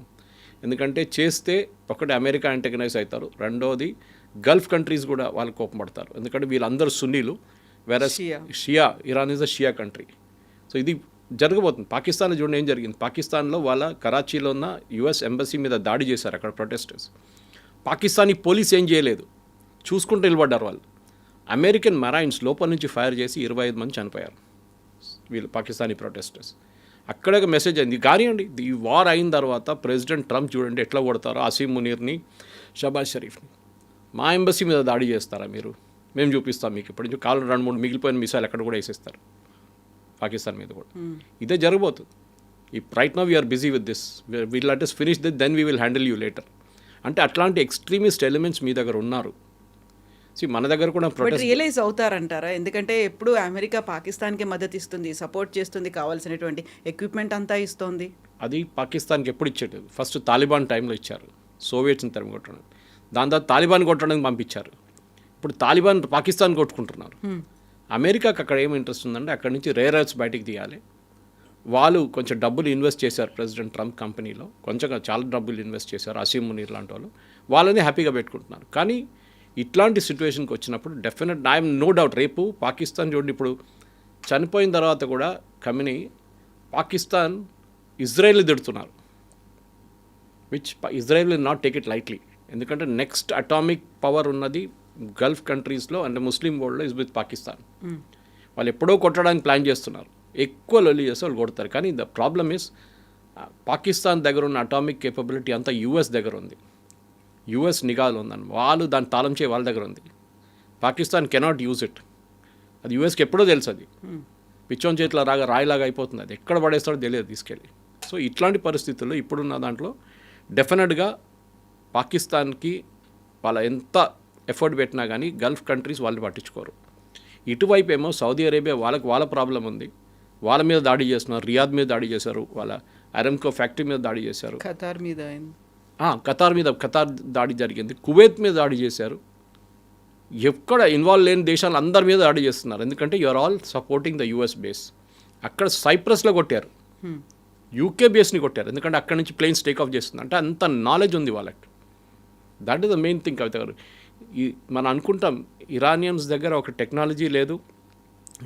ఎందుకంటే చేస్తే ఒకటి అమెరికా యాంటగనైజ్ అవుతారు, రెండోది గల్ఫ్ కంట్రీస్ కూడా వాళ్ళు కోపం పడతారు. ఎందుకంటే వీళ్ళందరూ సున్నీలు, వేరే Shia, Iran is the Shia country. So ఇది జరగబోతుంది. పాకిస్తాన్లో చూడండి ఏం జరిగింది. పాకిస్తాన్లో వాళ్ళ కరాచీలో ఉన్న యుఎస్ ఎంబసీ మీద దాడి చేశారు అక్కడ ప్రొటెస్టర్స్. పాకిస్తానీ పోలీస్ ఏం చేయలేదు, చూసుకుంటూ నిలబడ్డారు వాళ్ళు. అమెరికన్ మెరైన్స్ లోపల నుంచి ఫైర్ చేసి 25 మంది చనిపోయారు వీళ్ళు పాకిస్తానీ ప్రొటెస్టర్స్. అక్కడే ఒక మెసేజ్ అయింది. కానివ్వండి, ఈ వార్ అయిన తర్వాత ప్రెసిడెంట్ ట్రంప్ చూడండి ఎట్లా కొడతారో అసీం మునీర్ని, షబాజ్ షరీఫ్ని. మా ఎంబసీ మీద దాడి చేస్తారా మీరు? మేము చూపిస్తాం మీకు. ఇప్పటి నుంచి కాలు 2-3 మిగిలిపోయిన మిసైల్ అక్కడ కూడా వేసేస్తారు పాకిస్తాన్ మీద కూడా. ఇదే జరగబోతుంది. ఈ right now we're busy with this, will let us finish this, then we will handle you later. అంటే అట్లాంటి ఎక్స్ట్రీమిస్ట్ ఎలిమెంట్స్ మీ దగ్గర ఉన్నారు. మన దగ్గర కూడా రియలైజ్ అవుతారంటారా? ఎందుకంటే ఎప్పుడు అమెరికా పాకిస్తాన్కి మద్దతు ఇస్తుంది, సపోర్ట్ చేస్తుంది, కావాల్సినటువంటి ఎక్విప్మెంట్ అంతా ఇస్తుంది. అది పాకిస్తాన్కి ఎప్పుడు ఇచ్చేది? ఫస్ట్ తాలిబాన్ టైంలో ఇచ్చారు, సోవియట్స్ని తరిమి కొట్టడం. దాని తర్వాత తాలిబాన్ కొట్టడానికి పంపించారు. ఇప్పుడు తాలిబాన్ పాకిస్తాన్ కొట్టుకుంటున్నారు. అమెరికాకి అక్కడ ఏం ఇంట్రెస్ట్ ఉందంటే అక్కడ నుంచి రేర్ ఎర్త్స్ బయటికి తీయాలి. వాళ్ళు కొంచెం డబ్బులు ఇన్వెస్ట్ చేశారు ప్రెసిడెంట్ ట్రంప్ కంపెనీలో, కొంచెం చాలా డబ్బులు ఇన్వెస్ట్ చేశారు. అసీం మునీర్ లాంటి వాళ్ళు వాళ్ళని హ్యాపీగా పెట్టుకుంటున్నారు. కానీ ఇట్లాంటి సిచ్యువేషన్కి వచ్చినప్పుడు డెఫినెట్ ఐఎమ్ నో డౌట్ రేపు పాకిస్తాన్ చూడండి, ఇప్పుడు చనిపోయిన తర్వాత కూడా ఖమేనీ పాకిస్తాన్ ఇజ్రాయెల్ని తిడుతున్నారు, which Israel will not take it lightly. ఎందుకంటే నెక్స్ట్ అటామిక్ పవర్ ఉన్నది గల్ఫ్ కంట్రీస్లో అండ్ ముస్లిం వరల్డ్లో ఇస్ విత్ పాకిస్తాన్. వాళ్ళు ఎప్పుడో కొట్టడానికి ప్లాన్ చేస్తున్నారు, ఎక్కువ లొల్లి చేస్తే వాళ్ళు కొడతారు. కానీ ద ప్రాబ్లమ్ ఇస్ పాకిస్తాన్ దగ్గర ఉన్న అటామిక్ కేపబిలిటీ అంతా యూఎస్ దగ్గర ఉంది, యూఎస్ నిఘాలో ఉందని. వాళ్ళు దాన్ని తాళం చేయ వాళ్ళ దగ్గర ఉంది. Pakistan cannot use it. అది యూఎస్కి ఎప్పుడో తెలుసు. అది పిచ్చోన్ చేతిలో రాయిలాగా అయిపోతుంది. అది ఎక్కడ పడేస్తాడో తెలియదు తీసుకెళ్ళి. సో ఇట్లాంటి పరిస్థితుల్లో ఇప్పుడున్న దాంట్లో డెఫినెట్గా పాకిస్తాన్కి వాళ్ళ ఎంత ఎఫర్ట్ పెట్టినా కానీ గల్ఫ్ కంట్రీస్ వాళ్ళు పట్టించుకోరు. ఇటువైపు ఏమో సౌదీ అరేబియా వాళ్ళ ప్రాబ్లం ఉంది, వాళ్ళ మీద దాడి చేస్తున్నారు. రియాద్ మీద దాడి చేశారు, వాళ్ళ అరామ్కో ఫ్యాక్టరీ మీద దాడి చేశారు, ఖతార్ దాడి జరిగింది, కువైత్ మీద దాడి చేశారు. ఎక్కడ ఇన్వాల్వ్ లేని దేశాలు అందరి మీద దాడి చేస్తున్నారు. ఎందుకంటే you are all supporting the US base. అక్కడ సైప్రస్లో కొట్టారు, యూకే బేస్ని కొట్టారు. ఎందుకంటే అక్కడ నుంచి ప్లేన్స్ టేక్ ఆఫ్ చేస్తుంది. అంటే అంత నాలెడ్జ్ ఉంది వాళ్ళకి. That is the main thing. Kavitha garu, మనం అనుకుంటాం ఇరానియన్స్ దగ్గర ఒక టెక్నాలజీ లేదు,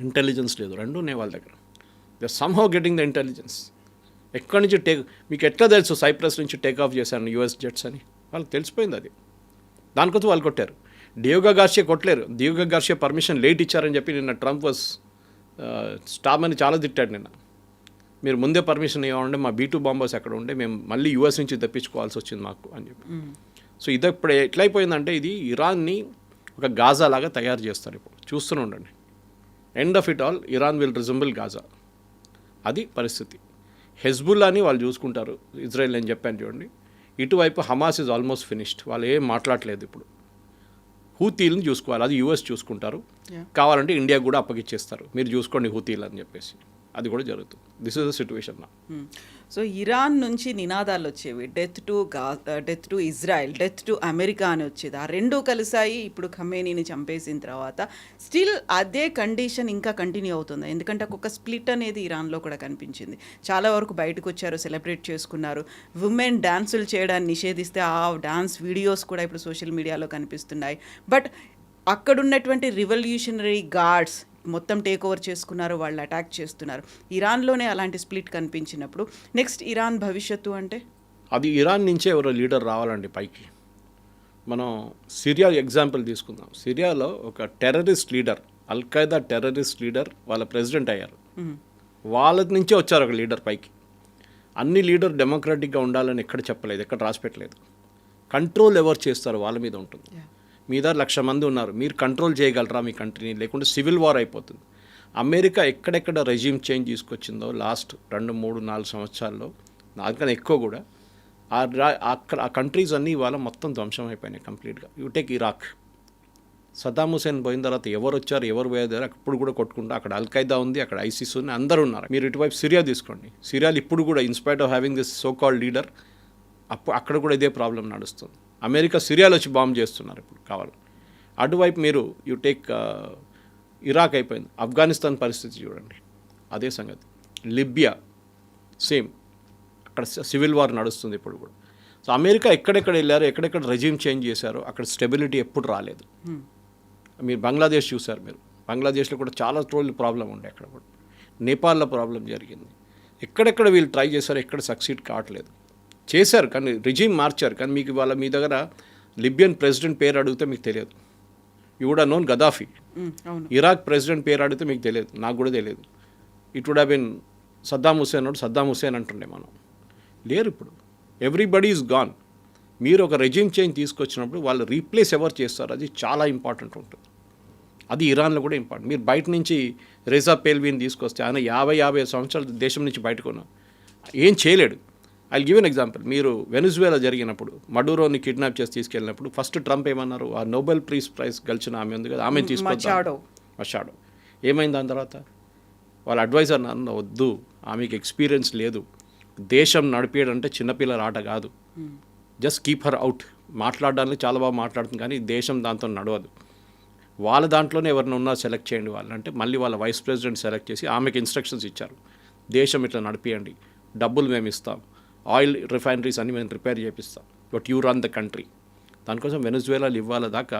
ఇంటెలిజెన్స్ లేదు, రెండూ ఉన్నాయి వాళ్ళ దగ్గర. They are somehow getting the intelligence. ఎక్కడి నుంచి మీకు ఎట్లా తెలుసు సైప్రస్ నుంచి టేక్ ఆఫ్ చేశాను యూఎస్ జెట్స్ అని? వాళ్ళకి తెలిసిపోయింది అది. దానికోసం వాళ్ళు కొట్టారు. డియోగో గార్షియా కొట్టలేరు. డియోగో గార్షియా పర్మిషన్ లేట్ ఇచ్చారని చెప్పి నిన్న ట్రంప్ స్టామ్ అని చాలా తిట్టాడు నిన్న. మీరు ముందే పర్మిషన్ ఇవ్వండి, మా B-2 బాంబర్స్ అక్కడ ఉండే, మేము మళ్ళీ యూఎస్ నుంచి తెప్పించుకోవాల్సి వచ్చింది మాకు అని చెప్పి. సో ఇది ఇప్పుడు ఎట్లయిపోయిందంటే ఇది ఇరాన్ని ఒక గాజా లాగా తయారు చేస్తారు. ఇప్పుడు చూస్తూనే ఉండండి. End of it all Iran will resemble Gaza. అది పరిస్థితి. హెజ్బుల్లాని వాళ్ళు చూసుకుంటారు, ఇజ్రాయెల్ నేను చెప్పాను చూడండి. ఇటువైపు హమాస్ ఇస్ ఆల్మోస్ట్ ఫినిష్డ్, వాళ్ళు ఏం మాట్లాడలేదు. ఇప్పుడు హూతీలను చూసుకోవాలి, అది యూఎస్ చూసుకుంటారు. కావాలంటే ఇండియా కూడా అప్పగిచ్చేస్తారు, మీరు చూసుకోండి హూతీలు అని చెప్పేసి. అది కూడా జరుగుతుంది. దిస్ ఇస్ ద సిట్యుయేషన్ నా. సో ఇరాన్ నుంచి నినాదాలు వచ్చేవి, death to Israel, death to America అని వచ్చేది. ఆ రెండూ కలిసాయి. ఇప్పుడు ఖమేనీని చంపేసిన తర్వాత స్టిల్ అదే కండిషన్ ఇంకా కంటిన్యూ అవుతుంది. ఎందుకంటే ఒక స్ప్లిట్ అనేది ఇరాన్లో కూడా కనిపించింది. చాలా వరకు బయటకు వచ్చారు, సెలబ్రేట్ చేసుకున్నారు. ఉమెన్ డాన్సులు చేయడాన్ని నిషేధిస్తే ఆ డాన్స్ వీడియోస్ కూడా ఇప్పుడు సోషల్ మీడియాలో కనిపిస్తున్నాయి. బట్ అక్కడున్నటువంటి రివల్యూషనరీ గార్డ్స్ మొత్తం టేక్ ఓవర్ చేసుకున్నారు, వాళ్ళు అటాక్ చేస్తున్నారు. ఇరాన్లోనే అలాంటి స్ప్లిట్ కనిపించినప్పుడు నెక్స్ట్ ఇరాన్ భవిష్యత్తు అంటే అది ఇరాన్ నుంచే ఎవరో లీడర్ రావాలండి పైకి. మనం సిరియా ఎగ్జాంపుల్ తీసుకుందాం. సిరియాలో ఒక terrorist leader, Al-Qaeda terrorist leader వాళ్ళ ప్రెసిడెంట్ అయ్యారు. వాళ్ళ నుంచే వచ్చారు ఒక లీడర్ పైకి. అన్ని లీడర్ డెమోక్రాటిక్గా ఉండాలని ఎక్కడ చెప్పలేదు, ఎక్కడ రాసిపెట్టలేదు. కంట్రోల్ ఎవరు చేస్తారు వాళ్ళ మీద ఉంటుంది. మీద 1,00,000 మంది ఉన్నారు, మీరు కంట్రోల్ చేయగలరా మీ కంట్రీని? లేకుంటే సివిల్ వార్ అయిపోతుంది. అమెరికా ఎక్కడెక్కడ రెజ్యూమ్ చేంజ్ తీసుకొచ్చిందో లాస్ట్ 2, 3, 4 సంవత్సరాల్లో దానికన్నా ఎక్కువ కూడా అక్కడ ఆ కంట్రీస్ అన్నీ ఇవాళ మొత్తం ధ్వంసం అయిపోయినాయి కంప్లీట్గా. You take Iraq, Saddam Hussein పోయిన తర్వాత ఎవరు వచ్చారు ఎవరు పోయారు అప్పుడు కూడా కొట్టుకుంటా, అక్కడ అల్ఖైదా ఉంది, అక్కడ ఐసిస్ ఉంది, అందరూ ఉన్నారు. మీరు ఇటువైపు సిరియా తీసుకోండి, సిరియాలో ఇప్పుడు కూడా in spite of having this so called leader అక్కడ కూడా ఇదే ప్రాబ్లం నడుస్తుంది. అమెరికా సిరియాలో వచ్చి బాంబ్ చేస్తున్నారు ఇప్పుడు కావాలి. అటువైపు మీరు యూ టేక్ ఇరాక్ అయిపోయింది, ఆఫ్ఘనిస్తాన్ పరిస్థితి చూడండి అదే సంగతి, లిబియా సేమ్, అక్కడ సివిల్ వార్ నడుస్తుంది ఇప్పుడు కూడా. సో అమెరికా ఎక్కడెక్కడ వెళ్ళారో ఎక్కడెక్కడ రెజ్యూమ్ చేంజ్ చేశారో అక్కడ స్టెబిలిటీ ఎప్పుడు రాలేదు. మీరు బంగ్లాదేశ్ చూశారు, మీరు బంగ్లాదేశ్లో కూడా చాలా రోజులు ప్రాబ్లం ఉండే, అక్కడ కూడా నేపాల్లో ప్రాబ్లం జరిగింది. ఎక్కడెక్కడ వీళ్ళు ట్రై చేశారో ఎక్కడ సక్సీడ్ కావట్లేదు. చేశారు కానీ రెజ్యూమ్ మార్చారు, కానీ మీకు ఇవాళ మీ దగ్గర లిబియన్ ప్రెసిడెంట్ పేరు అడిగితే మీకు తెలియదు. You would have known Gaddafi. Iraq president పేరు అడిగితే మీకు తెలియదు, నాకు కూడా తెలియదు. It would have been Saddam Hussein అంటుండే మనం. లేరు ఇప్పుడు, ఎవ్రీబడీ ఈజ్ గాన్. మీరు ఒక రెజ్యూమ్ చేంజ్ తీసుకొచ్చినప్పుడు వాళ్ళు రీప్లేస్ ఎవరు చేస్తారు అది చాలా ఇంపార్టెంట్ ఉంటుంది. అది ఇరాన్లో కూడా ఇంపార్టెంట్. మీరు బయట నుంచి రేజా పేల్వీని తీసుకొస్తే ఆయన 50 సంవత్సరాలు దేశం నుంచి బయటకున్నా ఏం చేయలేడు. I give an example. మీరు వెనిజువేలా జరిగినప్పుడు మడూరోని కిడ్నాప్ చేసి తీసుకెళ్ళినప్పుడు ఫస్ట్ ట్రంప్ ఏమన్నారు, ఆ నోబెల్ ప్రైజ్ గెలిచిన ఆమె ఉంది కదా, ఆమె తీసుకొచ్చాడు. మషాడో ఏమైంది దాని తర్వాత? వాళ్ళ అడ్వైజర్ అన్న వద్దు, ఆమెకి ఎక్స్పీరియన్స్ లేదు, దేశం నడిపేయడంటే చిన్నపిల్లల ఆట కాదు, జస్ట్ కీప్ హర్ అవుట్. మాట్లాడడానికి చాలా బాగా మాట్లాడుతుంది కానీ దేశం దాంతో నడవదు. వాళ్ళ దాంట్లోనే ఎవరిని ఉన్నా సెలెక్ట్ చేయండి వాళ్ళంటే మళ్ళీ వాళ్ళ వైస్ ప్రెసిడెంట్ సెలెక్ట్ చేసి ఆమెకి ఇన్స్ట్రక్షన్స్ ఇచ్చారు, దేశం ఇట్లా నడిపియండి, డబ్బులు మేము ఇస్తాం, ఆయిల్ రిఫైనరీస్ అన్ని మేము రిపేర్ చేపిస్తాం, but you run the country. దానికోసం వెనిజువేలాలో ఇవ్వాల దాకా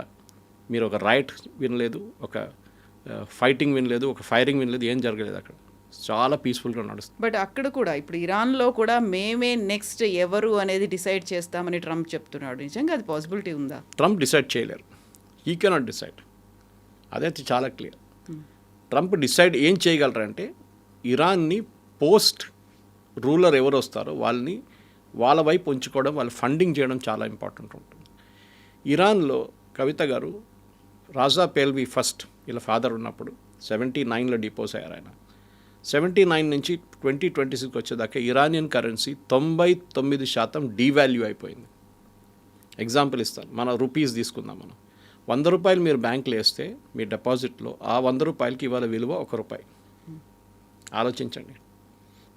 మీరు ఒక రైట్ వినలేదు, ఒక ఫైటింగ్ వినలేదు, ఒక ఫైరింగ్ వినలేదు, ఏం జరగలేదు. అక్కడ చాలా పీస్ఫుల్గా నడుస్తుంది. బట్ అక్కడ కూడా ఇప్పుడు ఇరాన్లో కూడా మేమే నెక్స్ట్ ఎవరు అనేది డిసైడ్ చేస్తామని ట్రంప్ చెప్తున్నాడు. నిజంగా అది పాసిబిలిటీ ఉందా? ట్రంప్ డిసైడ్ చేయలేరు, హీ కెనాట్ డిసైడ్. అదైతే చాలా క్లియర్. ట్రంప్ డిసైడ్ ఏం చేయగలరంటే ఇరాన్ని పోస్ట్ రూలర్ ఎవరు వస్తారో వాళ్ళని వాళ్ళ వైపు ఉంచుకోవడం, వాళ్ళు ఫండింగ్ చేయడం చాలా ఇంపార్టెంట్ ఉంటుంది. ఇరాన్లో కవిత గారు రాజా పేల్వి ఫస్ట్ వీళ్ళ ఫాదర్ ఉన్నప్పుడు 79లో డిపోజ్ అయ్యారు ఆయన. 79 నుంచి 2026 వచ్చేదాకా ఇరానియన్ కరెన్సీ 99% డీవాల్యూ అయిపోయింది. ఎగ్జాంపుల్ ఇస్తాను, మన రూపీస్ తీసుకుందాం. మనం 100 రూపాయలు మీరు బ్యాంకులో వేస్తే మీ డిపాజిట్లో ఆ 100 రూపాయలకి ఇవాళ విలువ 1 రూపాయి. ఆలోచించండి,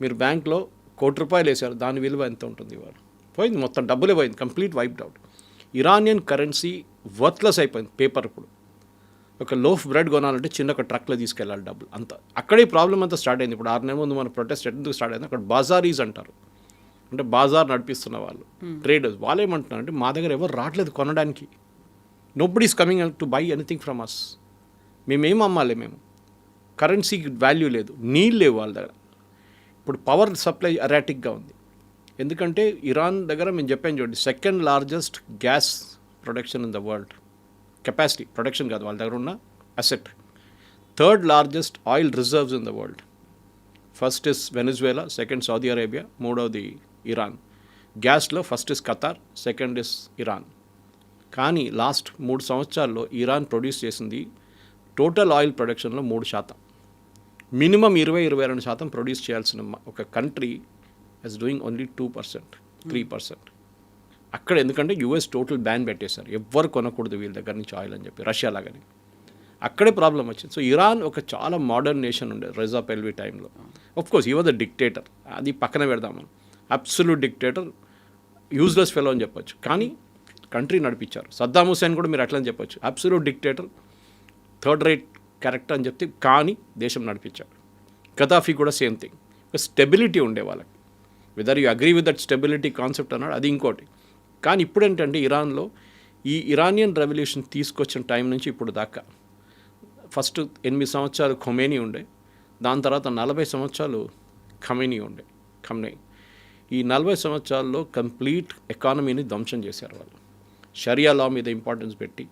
మీరు బ్యాంక్లో 1 కోటి రూపాయలు వేసారు, దాని విలువ ఎంత ఉంటుంది ఇవాళ? పోయింది, మొత్తం డబ్బులే పోయింది, complete wiped out. Iranian currency worthless అయిపోయింది. పేపర్ ఇప్పుడు ఒక లోఫ్ బ్రెడ్ కొనాలంటే చిన్న ఒక ట్రక్లో తీసుకెళ్ళాలి డబ్బులు అంత. అక్కడే ప్రాబ్లం అంతా స్టార్ట్ అయింది. ఇప్పుడు 6 నెలల ముందు మన ప్రొటెస్ట్ ఎందుకు స్టార్ట్ అయింది, అక్కడ బాజారీస్ అంటారు, అంటే బాజార్ నడిపిస్తున్న వాళ్ళు ట్రేడర్స్. వాళ్ళు ఏమంటున్నారు అంటే మా దగ్గర ఎవరు రావట్లేదు కొనడానికి, nobody is coming to buy anything from us. మేమేం అమ్మాలి, మేము కరెన్సీకి వాల్యూ లేదు, నీళ్ళు లేవు వాళ్ళ దగ్గర. ఇప్పుడు పవర్ సప్లై ఎరాటిక్గా ఉంది, ఎందుకంటే ఇరాన్ దగ్గర మేము చెప్పాను చూడండి, 2nd largest gas production in the world. Capacity production కాదు, వాళ్ళ దగ్గర ఉన్న asset. 3rd largest oil reserves in the world. First is Venezuela, 2nd Saudi Arabia, 3వది ఇరాన్. గ్యాస్లో first is Qatar, 2nd is Iran. కానీ లాస్ట్ 3 సంవత్సరాల్లో Iran produce చేసింది total oil ప్రొడక్షన్లో 3%. మినిమం 20-22% ప్రొడ్యూస్ చేయాల్సిన ఒక కంట్రీ ఇస్ డూయింగ్ ఓన్లీ 2%, 3%. అక్కడ ఎందుకంటే యూఎస్ టోటల్ బ్యాన్ పెట్టేశారు, ఎవ్వరు కొనకూడదు వీళ్ళ దగ్గర నుంచి ఆయిల్ అని చెప్పి, రష్యా లాగానే. అక్కడే ప్రాబ్లం వచ్చింది. సో ఇరాన్ ఒక చాలా మోడర్న్ నేషన్ ఉండే రేజా పెల్వి టైంలో. ఆఫ్కోర్స్ ఈ వాజ్ ద డిక్టేటర్, అది పక్కన పెడదాం మనం, అబ్సల్యూట్ డిక్టేటర్, యూజ్లెస్ ఫెలో అని చెప్పొచ్చు, కానీ కంట్రీ నడిపించారు. సద్దాం హుసేన్ కూడా మీరు అట్లని చెప్పొచ్చు, absolute dictator, 3rd rate character అని చెప్తే కానీ దేశం నడిపించాడు. గదాఫీ కూడా సేమ్ థింగ్, స్టెబిలిటీ ఉండే వాళ్ళకి. Whether you agree with that stability concept అన్నాడు, అది ఇంకోటి. కానీ ఇప్పుడు ఏంటంటే ఇరాన్లో ఈ ఇరానియన్ రెవల్యూషన్ తీసుకొచ్చిన టైం నుంచి ఇప్పుడు దాకా ఫస్ట్ 8 సంవత్సరాలు ఖొమేనీ ఉండే, దాని తర్వాత 40 సంవత్సరాలు ఖమేనీ ఉండే. ఈ 40 సంవత్సరాల్లో కంప్లీట్ ఎకానమీని ధ్వంసం చేశారు వాళ్ళు. షరియా లా మీద ఇంపార్టెన్స్ పెట్టి